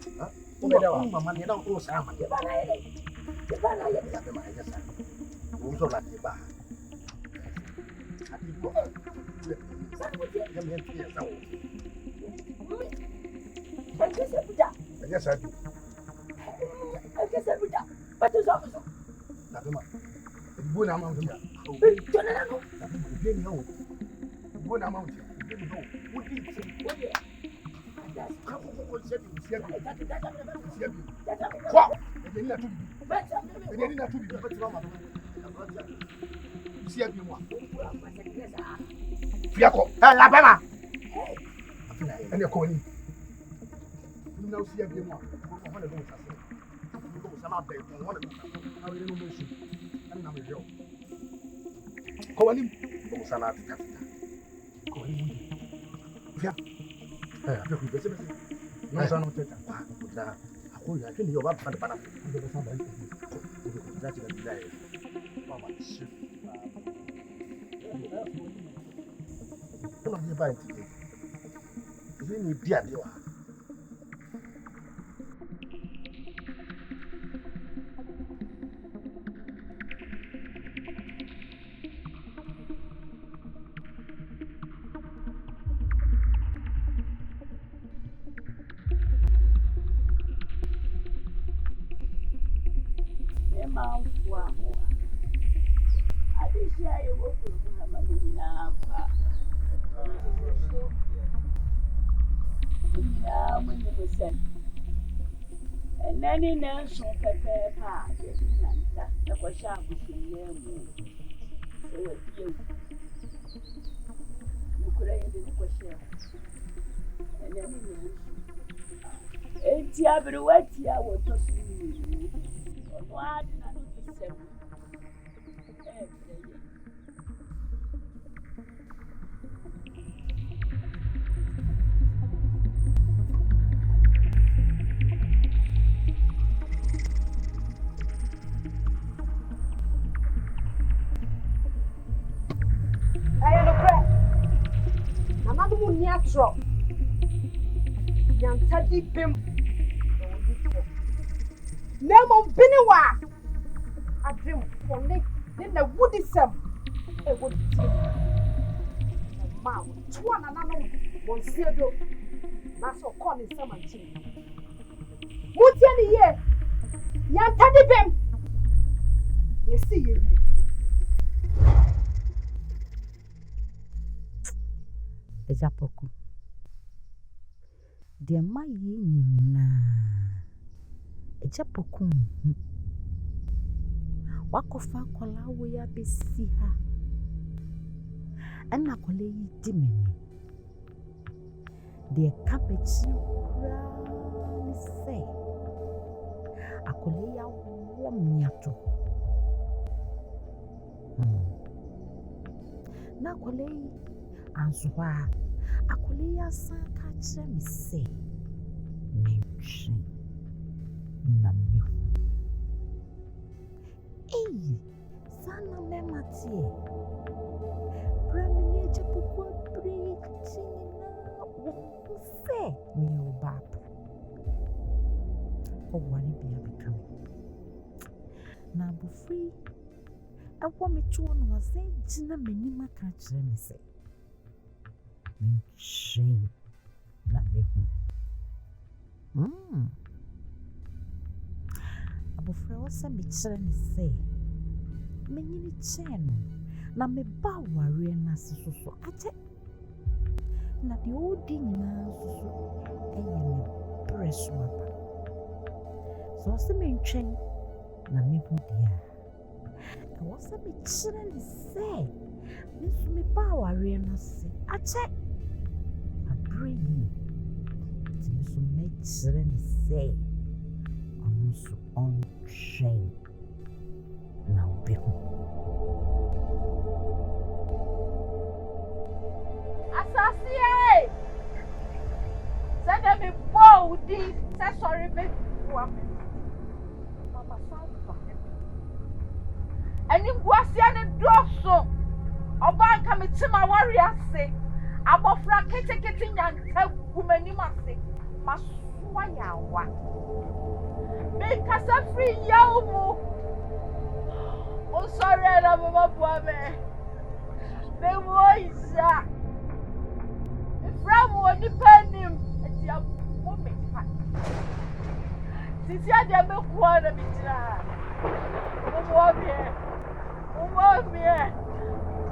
Mamma, you don't go salmon. The banner, you have the money. Who's all like the bar? Yes, I do. I guess I would die. But there's also nothing much. Good amount here. Good amount here. What did you say? What? They didn't have to be Fiaco, Alabama. And you're calling. You know, see every one. One of those out there. One of them. I will know you. And I'm a joke. Call him. Go salad. Call him. Yeah. I don't know. No, son of Teta. I hold you. I think you're up for the banana. That's the day. Mama, shit. Come on, you buy it today. You need dear, you are. And then in there, so prepare part, the question was in there. So, you could have been a question. And then, it's everywhere. I was just one and seven. Natural. Young Taddy Bim. Nemo Biniwa. I dream for Nick. Then the woody some. A wood. Mouth. One another one sedo. That's all calling someone. Mutiani ye. Young Taddy Bim. You see you. Ejapoku. Deɛ ma yɛ nyinaa Ejapoku wakɔfa akwadaa wo ya bɛsi ha ɛna akwadaa yi di m'ani deɛ ka bɛkyiri koraa ne sɛ akwadaa yi awɔ mmeato na akwadaa yi anso hɔ a akwadaa yi asan ka kyerɛ me sɛ mentwe na mehu saa na mɛma teɛ bra me ne Ejapoku na abofri ɛwɔ me to no wase gyina m'anim aka kyerɛ me sɛ menhyɛn na mehu abofra wɔ sɛ mekyerɛ ne sɛ menyini kyɛn no na meba awareɛ no ase so akyɛ na deɛ ɔdi nyinaa so ɛyɛ me berɛ so aba sɛ ɔsɛ mentwɛn na mehu deɛ a ɛwɔ sɛ mekyerɛ ne sɛ me nso meba awareɛ no ase akyɛ aberɛ yie nti me so mɛkyerɛ ne sɛ ɔno nso ɔntwɛn na wobɛhu Asaase Yaa sɛ me bɔ wo di sɛ sɔre bɛfua me mama sanfa ɛni guaseɛ ne dɔɔso ɔbaa nka me te ma ware ase abɔfra ketekete nyanta gu m'anim ase masoa yɛ awa menkasa firi yaw mu wosɔre na mamaboa me memuo isa From one depending at your woman. Since you had a milk water,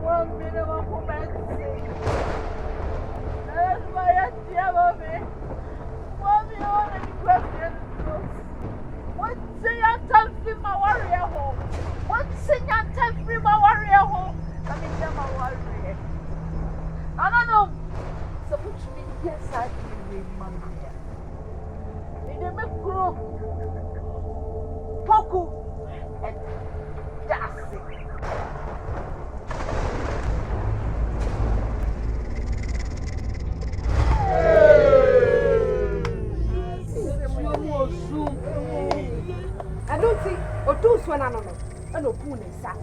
one minimum woman. That's why I tell me. One million questions. One thing I tell you, my warrior home. One thing I tell you, my warrior home. Let me tell my warrior. I don't know. So which means yes, I do remember. In the micro, Poku and Darcy. I don't think or do so an animal and no poon and sack.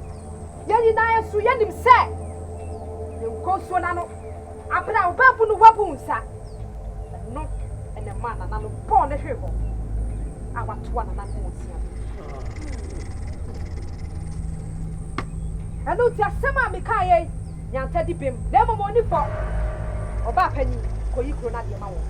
Yanny Naya Suyanim said, you go so an animal. Abra obabu no wabu nsa no ene man na no born ehwebo awatoa na no nsia anu ti asema me kaye nyanta di bem na momo ni fo oba panyi koyi kro na de ma wo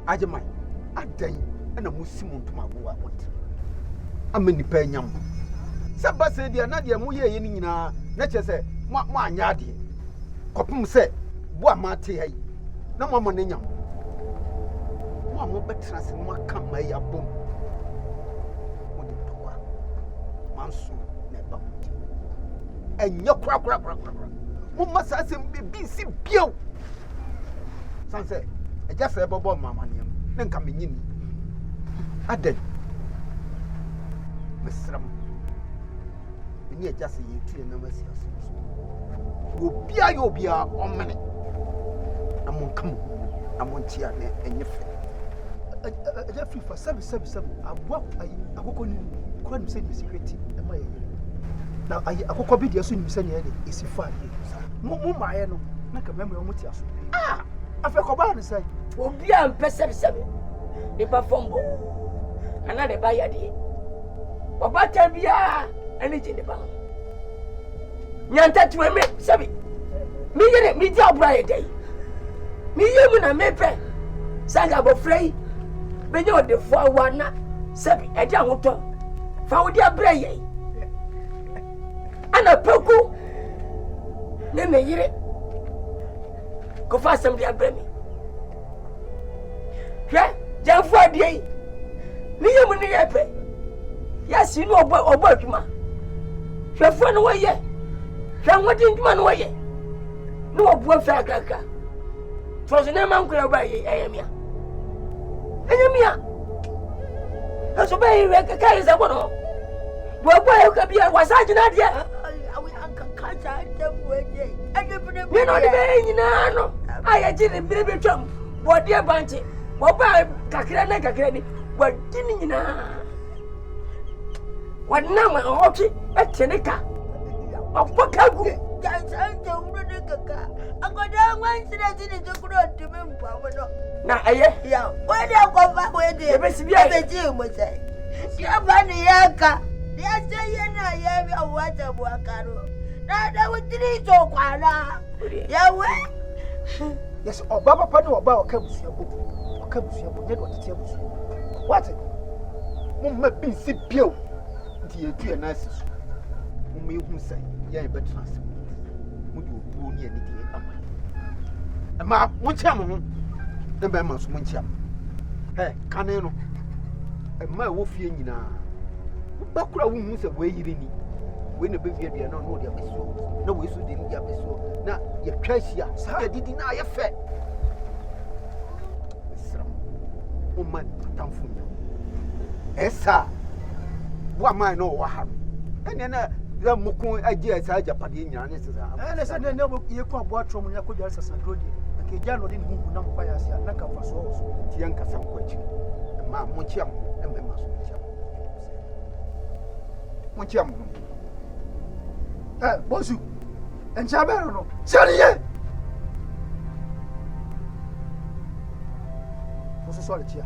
Ajamai, adan na musimu ntoma wo a wote. Amani pa nyam. Se ba se dia na dia mo ye ni nyina na che se mo anya ade. Kopum se bo amate hai. Na mo na nyam. Mo betra se mo aka mai abom. Mo de toa. Manso na ba mo. Enye kra. Mo masa se bi si bio. Sanse eja se bobo mama ne na nka menyini aden mesram ni eja se yetu na masi aso obia omene na mon kam na mon tia na enyefe eja fifa sabi abua akoko ni kwa ni se ni security e ma ye na ayi akoko bi dia so ni se ne ye esi fa ye mo maaye no na ka memo yo mo tia so afa ko ba ni say obi am pesebe de ba fombo ana de ba yade oba ta bia ani je de ba nyanta tuwe me sebi mi yere mi di obra ye dey mi yemu na mepe sanga bo frei benye ode fo awana sebi e di ahoto fa odi abra ye ana peku ne me yere ko fa sem di abra mi hwe jamfo adie ni yemu ni yepe ya si no obo adwuma hwe fo no waye hwe ngodi ndwuma no waye no obo fa akaka trozo na man kura ba ye ayamia Enyamia. Aso be we kai se bono. Bo boy ka bia wasaje na de. Awi anka kacha dem weje. Adebune. Me no de be nyina no. Aya jiri bire twam. Bo de banche. Bo ba kakra ni. Bo dini nyina. Wana ma ochi etenika. Opakagu. Kacha dem de kaka. Agoda wan sira tini to kuro timi mpawo no. Na aye. Ya, we de akwa we de. E be sibia. Be ji mo sai. Ya ba ni yaka. Ya se ye na ye bi awata bu akaro. Na da wutiri to kwala. Ya we. Yes, oba papa no oba okabusuabo. Okabusuabo ne do tete abusu. What? Mumma bin si bio. Nti yetu na asisu. Mumma ehun sai. Ya e betra asem. Mudi obuo ni ani die ama. Ma munchia mo ho. Na ba ma so munchia. Kane no. Ma wo fie nyina. Ba kura wo hu se we yire ni. We ne be fie bia na no de abeso. Na we so de ni abeso. Na ye twahia. Sa didi na ye fe. Isram. O man tamfu. Esa. Wa man no wa ha. Ene na ya mukun aje asa japade nyina ne sesa. Na se ne ye ko abo atro mu ya ko dwar sasa drodi. Ke ja no de ni hu na mpa ya sia na ka fa so. Ti Nkansah kwachi. Ma munchiam na me ma so munchiam. Munchiam. Bosu. Encha be no. Seriye. Bosu so le tia.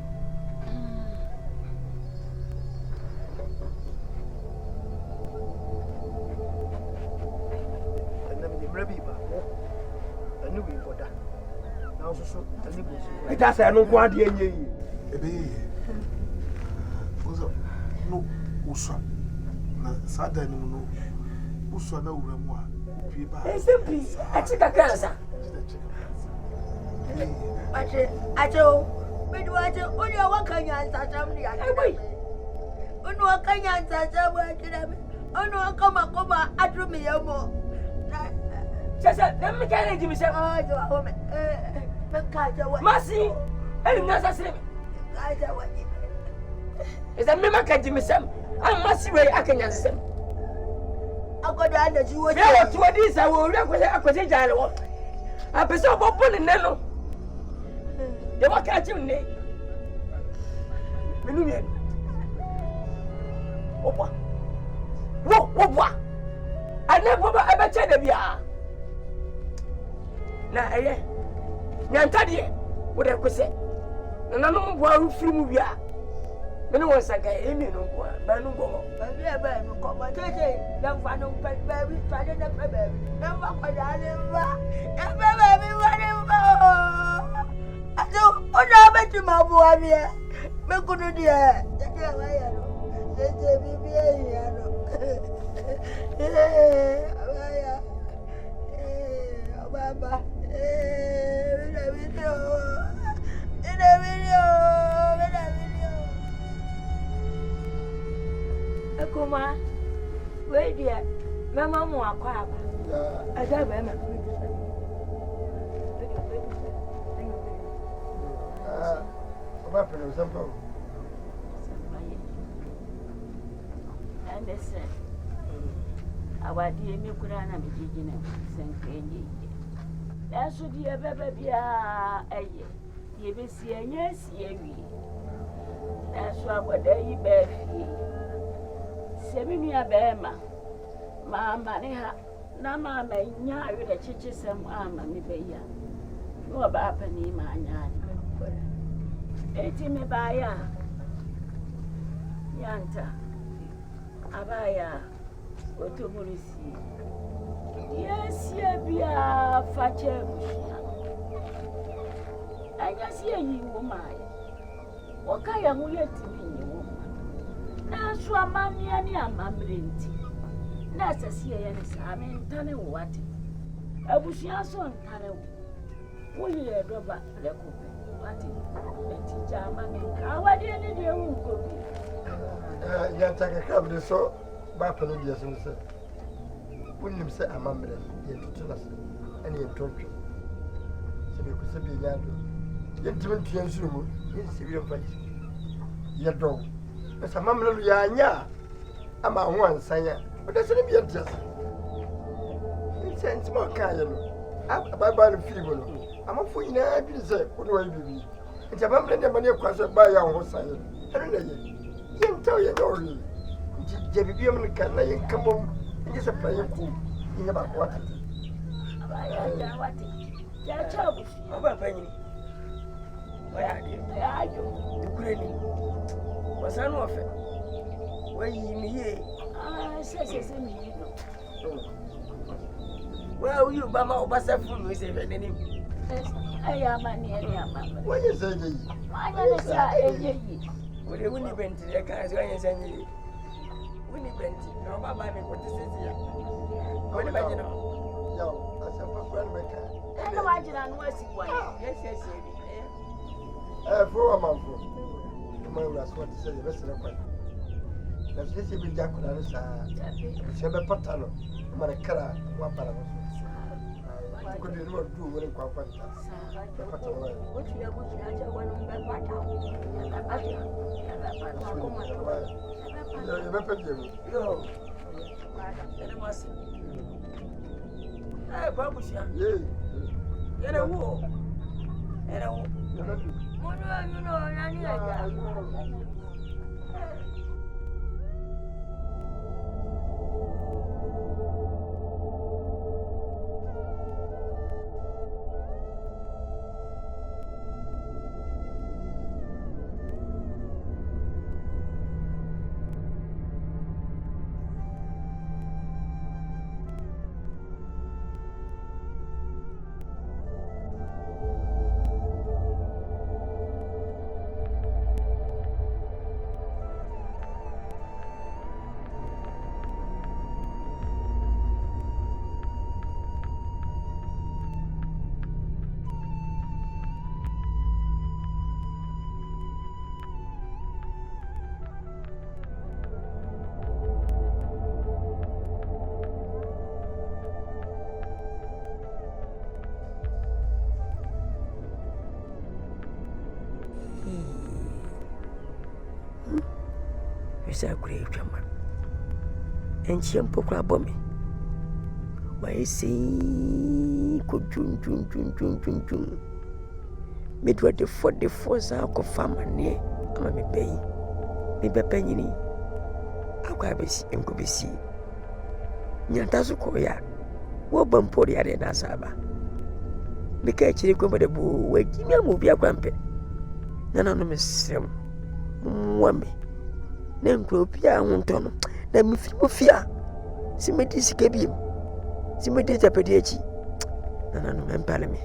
Ita say no kwa de enye yi. Ebe. Ozo no uswa. Na sada ni no. Uswa na wura mu a. Pie ba. Simple. Achika kansa. Acho. Bidu acho oni wakanya nsatam ni ati. Oni wakanya nsatam ati na me. Oni wakoma adrumi yamo. Sasa, dem me kare jimi se. Jo ahome. Kaja wa. Masi. Eli nasa sire. Kaja wa. Eza me maka jimi se. Am masi we akanya se. Agoda anda ji wo. Me wo tuwa di sa wo ri akwese jale wo. Apese obobo ne ne no. De waka ji ne. Menu me. Opa. Wo. Ana boba abeche de bia. Na eye. Nyantadie wo de kwese. Na no mbo a firi mu bia. Mene won saka emi no mbo ba no go. Ba bia ba mi ko ba tete. Dan fa no pa ba bi fa de pa ba. Dan fa ko da le ba. E ba mi wa le ba. Ajo o na ba ti ma bu wa mi e. Me kunu die. Tete wa ya no. Tete bi bi e ya no. Abaya. Baba. Video. Akuma, wait there. Mama mo akwa aba. Ada ba ma. Oba pele sampo. Anderson. Awadi emi kura na mijijina senkenye. Eso die bebe bia eye. Ye be si anya si awi. Eso agoda yi be fi. Seminu ya be ma ne ha na ma nya awi da chichi sem ama mi be ya. No ba pa ni ma anya ni. Eti me ba ya. Yanta. Abaya otomurisi. Yes, bia fache bushia. Anya si yi woman. Woka ya mu yeti ni woman. Na so amania ni amamrenti. Na sasi ya ni sa me ntane wati. Abushia so ntane wo. Wo ye doba lekope. Wati. Eti jama ni awadi ni de hu kopi. Ya taka kabde so ba pano dia so se. Unim se amamre ye tutula se ene ye tonto se be ku se be nyado yɛntimi ntua nsuro mu yɛnsɛ bi mfa yɛdɔw na sɛ mamena no yɛanya ama ho ansan a wode sɛ ne bi yɛnte ase sɛ ntimi ɔkaeɛ no ababaa no firi mu no amafo nyinaa dwene sɛ wo ne wayɛ biribi nti amamena ne ɛma ne ɛkwa sɛ baa yɛ a wo ho saeɛ no ɛno na yɛ yɛntaw yɛnyɛ ɔhwee nti gya biribiam no ka na yɛnka mmom ɛnyɛ sɛ pra yɛkɔ yɛnyɛ baako watete Ọba panyin. Oya de. Ayo. Dukure ni. Wasanu ofe. Wayi mi ye. Se mi yi no. Wa uyu ba ma obasa fun mi se fe neni. Aya ma ni eri ama. Wọ́n sẹ́ yẹ yìí. Anya ne sa eye yi. Wode wuni benti de kan so anya sanye yi. Wuni benti na ọba ba mi ko ti sisi ya. Wode ba jina. Yo, asẹ́fọ́ fún ẹni mẹ́ka. Ẹni wá jìnnà ní wọ́n sì wà yẹn. Yes, yes, yes. Fún ọmọ àfọ, ọmọ ìwúrà sọ ti sẹ́yìn bẹ́ẹ̀ sẹ́yìn kwan. Na fi sẹ́yìn bí jẹ́ akọ̀dá ní sáà. Ṣé bẹ́ pátá nọ, ọmọ rẹ̀ kára wọ́n apara wọn sọ. Kò dé ní wọ́n dùn wọ́n ní kwan kwan ta. Bẹ́ pátá wọn yẹ. Ó ti yẹ kó ti yẹ wọn ní bẹ́ pátá. Yẹ bẹ́ pẹ́ jẹ mi. Yo. Ẹni wá sí. Babushia. Yere wo. Yere wo. Muno nani aja. Bisa kure twama. Enchi mpokura abomi. Wa isi ko jun. Me do de for ko fama ne ama me pay. Me be panyini. Akwa besi enko besi. Nyanta so ko ya. Wo bampori ade na saba. Me ka chiri ko de bu wa kimia mu bia kwampe. Nana no mesrem. Mwame. Na nkropia ahunto no na mfia simedi sikebiem simedi tapedi echi na no mempale me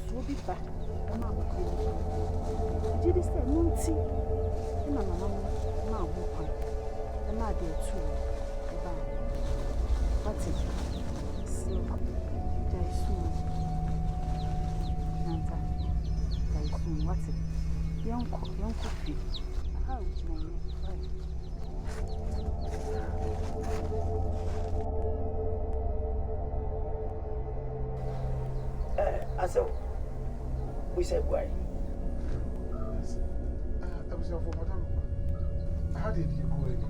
So be back. Mama will come. Did you say Munti? Mama, ma will come. The mother too. What's it? So, Jaisun. Nkansah. Jaisun, what's it? Young coffee. How would you name it? So, we said why? I was there for Madame. How did you go in?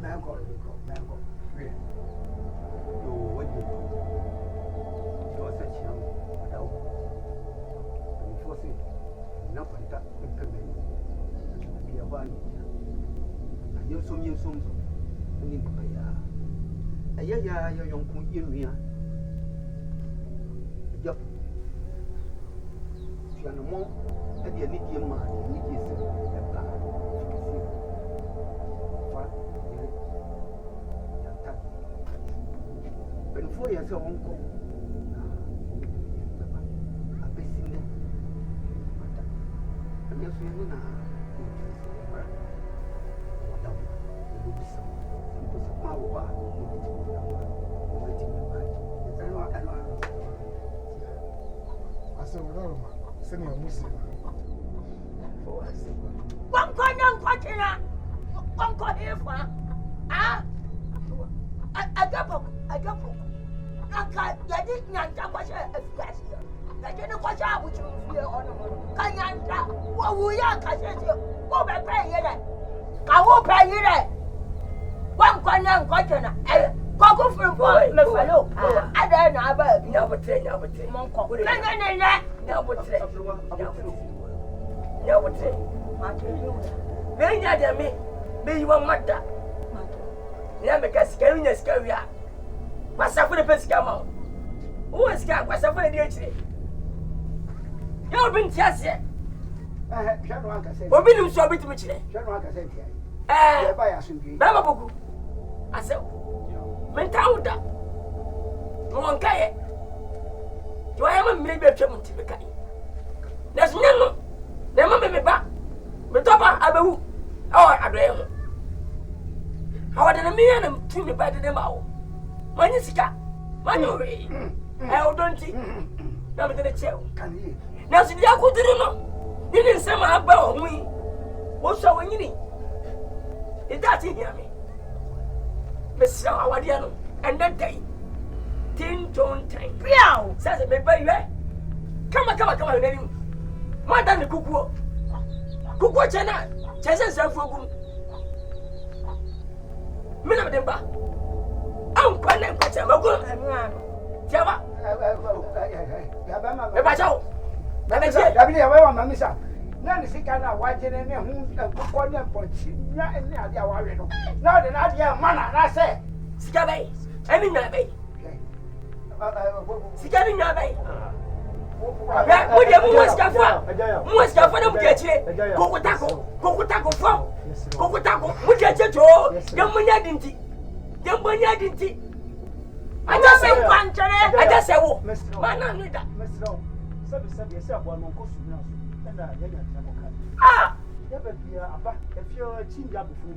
Mango. Where? You what you do? You are such young. Before say, enough and that implement. Be a one. You some. Only the paya. Ya young kun in me. Yup. You are no more. I need your man. You need your when 4 years old, uncle, a basin. And you're feeling I said, well, send me a Muslim. One here for I got Naka, you didn't Nkansah was a flash. I didn't watch out with you here on Kanyanta. What we are, what by paying it? I will pay you that. One question, Coco from boy, my fellow. I don't know about number 10, Monco. Number 10. Very near me, be you one matter. Never can scary. What's up for the best come out? Who is got what's up for the DHD? You've been just yet. We've been so bit to me today. Baba Bogu. I said, Mentauda. No one can. Do I have a maybe a chairman to be kind? There's no, never me back. But Papa, I will. Oh, I do. How did a man to me by the demo? When you see, Manuary, I don't see. Never did a chill. Now, see, I couldn't know. You didn't say my about me. What's so when you need? It doesn't hear me. Mr. Awadiano, and that day, 10 tone time. Meow, says a baby. Come on, more than the cuckoo. Cuckoo channel, chances are for good. Minna Demba. I'm quite a good. Java. Nanny Sikana, watching any whom corner punch. Not any idea why we know. Not an idea, man, I say. Scabbay, I mean, my bay. Scabbing my bay. What you must have them get it. Cocotaco, Cocotaco, we get it all. Young money identity. I just say, I just say, oh, Mr. Man, I need that. Mr. Said yourself, one more cost. Ah! If you're a chin job before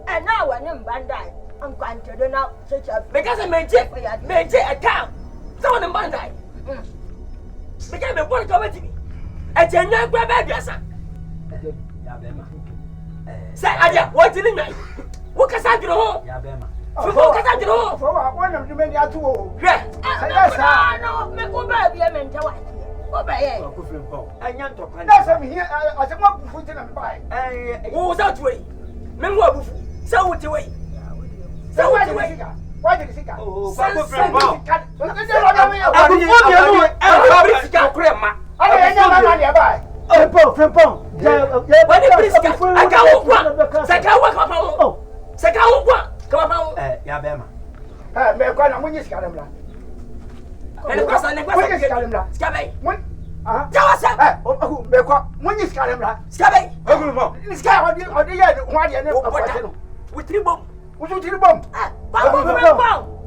and now I'm Bandai. I'm going to do now such a because I made a cow. Someone in Bandai. Became a point committee. A general grab dresser. Say, I what did you what can I do? Yabema. For one of the many are too. Yes, I know. Make over be a mental. Over here. And young talk. That's here. I said, what put in a pie? Who's that way? Memorable. So what way? So what way? Why did you think? Oh, Yabema. Me kwa na munyi sikalemla. Ele kwa sana kwa sikalemla. Sikabe. Ah. Jawasa. Oh, me kwa. Munyi skale mra. Skabe. Ogulu mo. Ni skale odi ye ho ade ne Oboda no. With 3 bomb. Wusu 3 bomb. Ba bomb.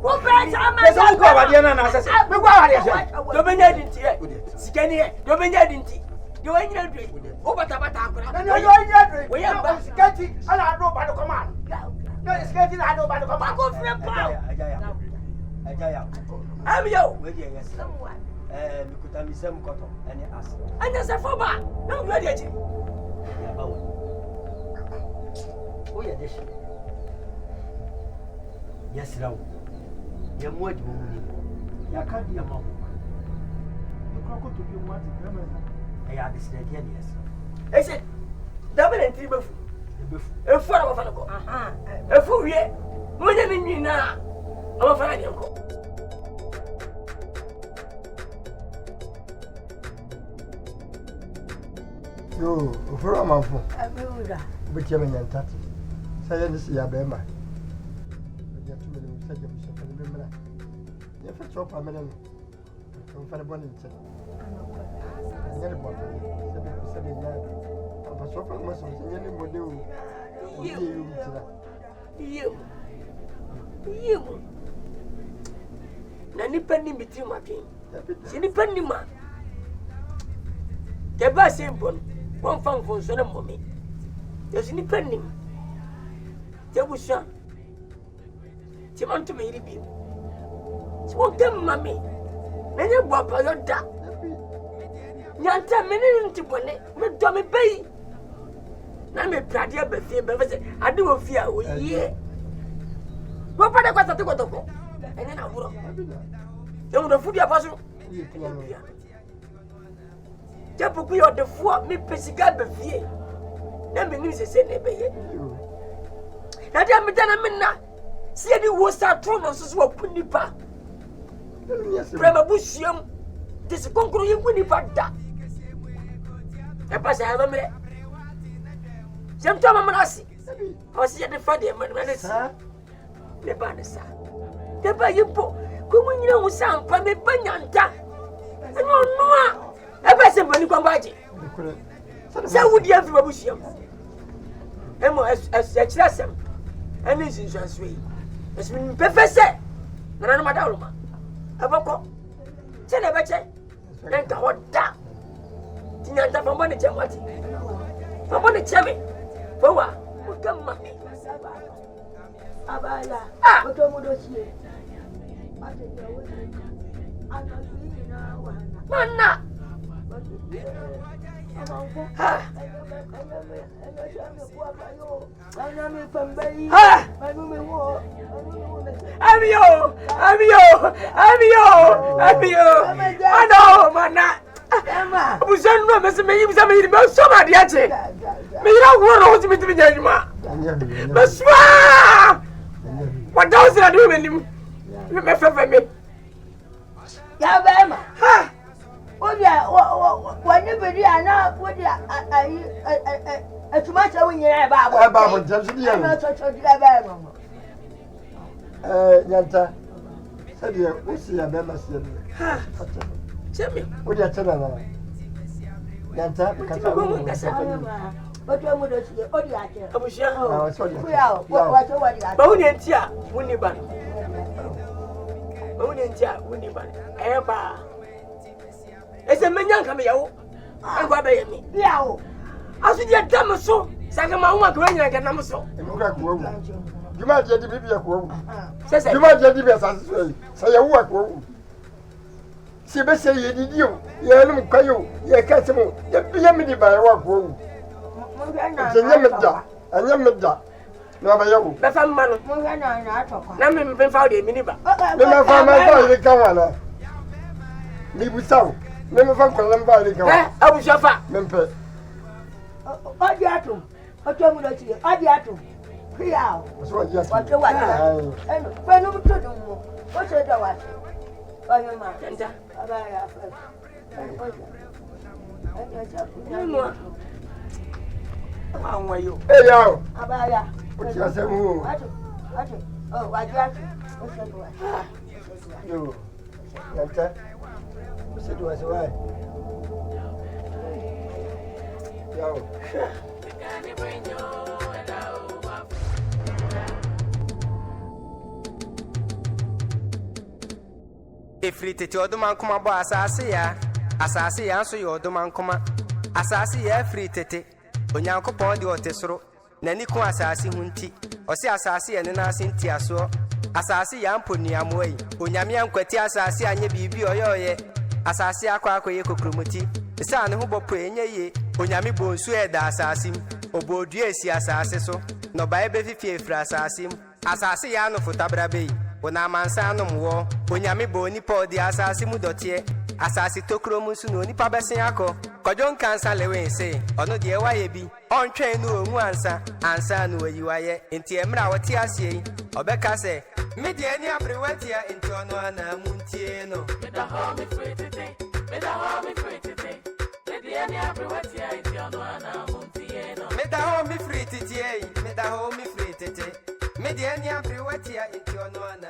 Wo be chama. Me so kwa wade na na asase. Me kwa wade se. Do benya dinti e. Sikani e. Do benya dinti. Do wanyina dwe. O bata akura. Na yo nya dwe. We ya ba skati ala ado ba do command. No skati na ado ba do command. Ba go free power. Ajaya. Amiyo. We dey yes. Mikuta misem koto ene as. Anya se foba. Na we dey achi. Ya ba wo. O ye deshi. Yes rawo. Ya mu adi wo ni. Ya ka di ama wo. You kwa ko to bi mu ati kama. Ya de sire dia yes. Ese. Double and 3 befu. Efu ara ba fa ko. Aha. Efu wie. Mo nya ni nyina. Ama fa na ko. Yo, ofuro amanfo. Abewura. Betia me nyantati. Saye ni siya be ma. Ya tu me ni saje bi sofa ni mera. Ya fa chopa me no. Ko fa bo ni nche. Ya ni bo. Sabe ya. Apa sofa mo so ya ni mo de o. Obi e yu tira. Yemu. Na nipa ni mitri mapin. Si nipa ni ma. Ke ba simpon. Won fan fon so na momi. Yo si nipa ni. Te busha. Ti man to me iri bi. Ti won dem mami. Na nya bua pa yo da. Nyanta me ni nti bone. Me do me bai. Na me prade ba fie ba se ade wo fie a wo yie. Wo pa de kwata to ko. Ene na wuro. Yo do fudi apaso. Japo ku yo de fo me pesiga ba fie. Na me ni se ne be ye. Na dia me dana me na. Si e di wo sa tro no so wo punipa. Prema busiam. Disi konkuru yin punipa da. E pa sa ma mre. Sem to ma manasi. O si e de fa de ma manasi. Le ba de sa. De ba yipo. Ko mu nyina wo sa ampa me banyanta. Eno noa. E ba se bani kwa baje. Sa wudi afi babusiam. Emo ekira sem. Eni sinso yi. Esmin pefese. Na na madawuma. Abako. Se na beche. Nka hoda. Tinyanta famba ne chamati. Famba ne chame. Fowa. Ukama. Abala. Oto mu dosie. Mana. Abio. Ano mana. Busan no me se me yim se me yim so ma de ache. Me yira wo no ho mi jajuma. Beswa. What does that do when you me fefe me? Ya ba ma. Ha. Odia wani bedi ana odia atuma cha wunyira ba abo. Ba abo jamsi dia. Na cho dia ba ma. Nyanta. Sadia usi ya be ma sie. Ha. Chemi. Odia tena na. Nyanta kata mu. Oto mu do sie odia ache. Abushia. Ah, sorry. Kuya wa cho wa dia. Ba wuni entia wuni ba. Ba wuni entia wuni ba. Eba. Ese menya nka me yawo. Engwa be yemi. Yawo. Asu dia dam so. Saka ma uma ko nyina ka nam so. Emuka ko wu. Juma je di bibia ko wu. Sese. Juma je di be asase so yi. Sa ya wu ko wu. Si be se ye di dio. Ye no kwayo. Ye ka se mo. Ye bia me di ba ya wa ko wu. Anya me da. Na ba yawo. Be fa mma no. Mo ga na atokwa. Na me mpe fa de mini ba. Me ma fa ma fa ile kan wana. Ni bu sawo. Me me fa ko lamba ile kan. Abushia fa. Me mpe. Odi atum. Oto mu do sie. Odi atum. Kuya. So ya. Wa ke wa dia. Eno, pe no to do mo. O se do wa. Oyo ma. Tenta. Aba ya fa. Mo. Anwa yo. Eh ya. Aba ya. O ti ase mu. Atu. Oh, wa dia atu. O se do wa. Yo. Nyanta. O se do wa se wa. Efiri tete oduman kuma bo Asaase Yaa. Asaase Yaa so yo oduman kuma. Asaase Yaa efiri tete. Onyankopon de otesoro. Nani ko asase hunti. Osi Asaase Yaa ne na asinti aso. Asaase Yaa mponiamoi. Onyame ankwati Asaase anye bibi oyoye. Asaase akwa akoye kokromoti. Isa ne ho bopo enye ye. Onyame bonsu eda asasim. Obodu esi asase so. No bae be fifi efira asasim. Asaase Yaa no fotabra bei. Ona mansa anom wo. Onyame bo ni pa di asase mu dotie. Asase tokromu su no nipa besen akọ. Kwadwo Nkansah lewen se. Ono de waye bi. Ontwen no omu ansa. Ansa no ayiwaye. Enti emra wote asie yi. Obeka se. Me de ani abrewatia enti ono ana muntie no. Me da ho me fretete. Me da ho me fretete. Me de ani abrewatia enti ono ana muntie no. Me da ho me fretete. Me da ho me fretete. Me de ani abrewatia enti ono ana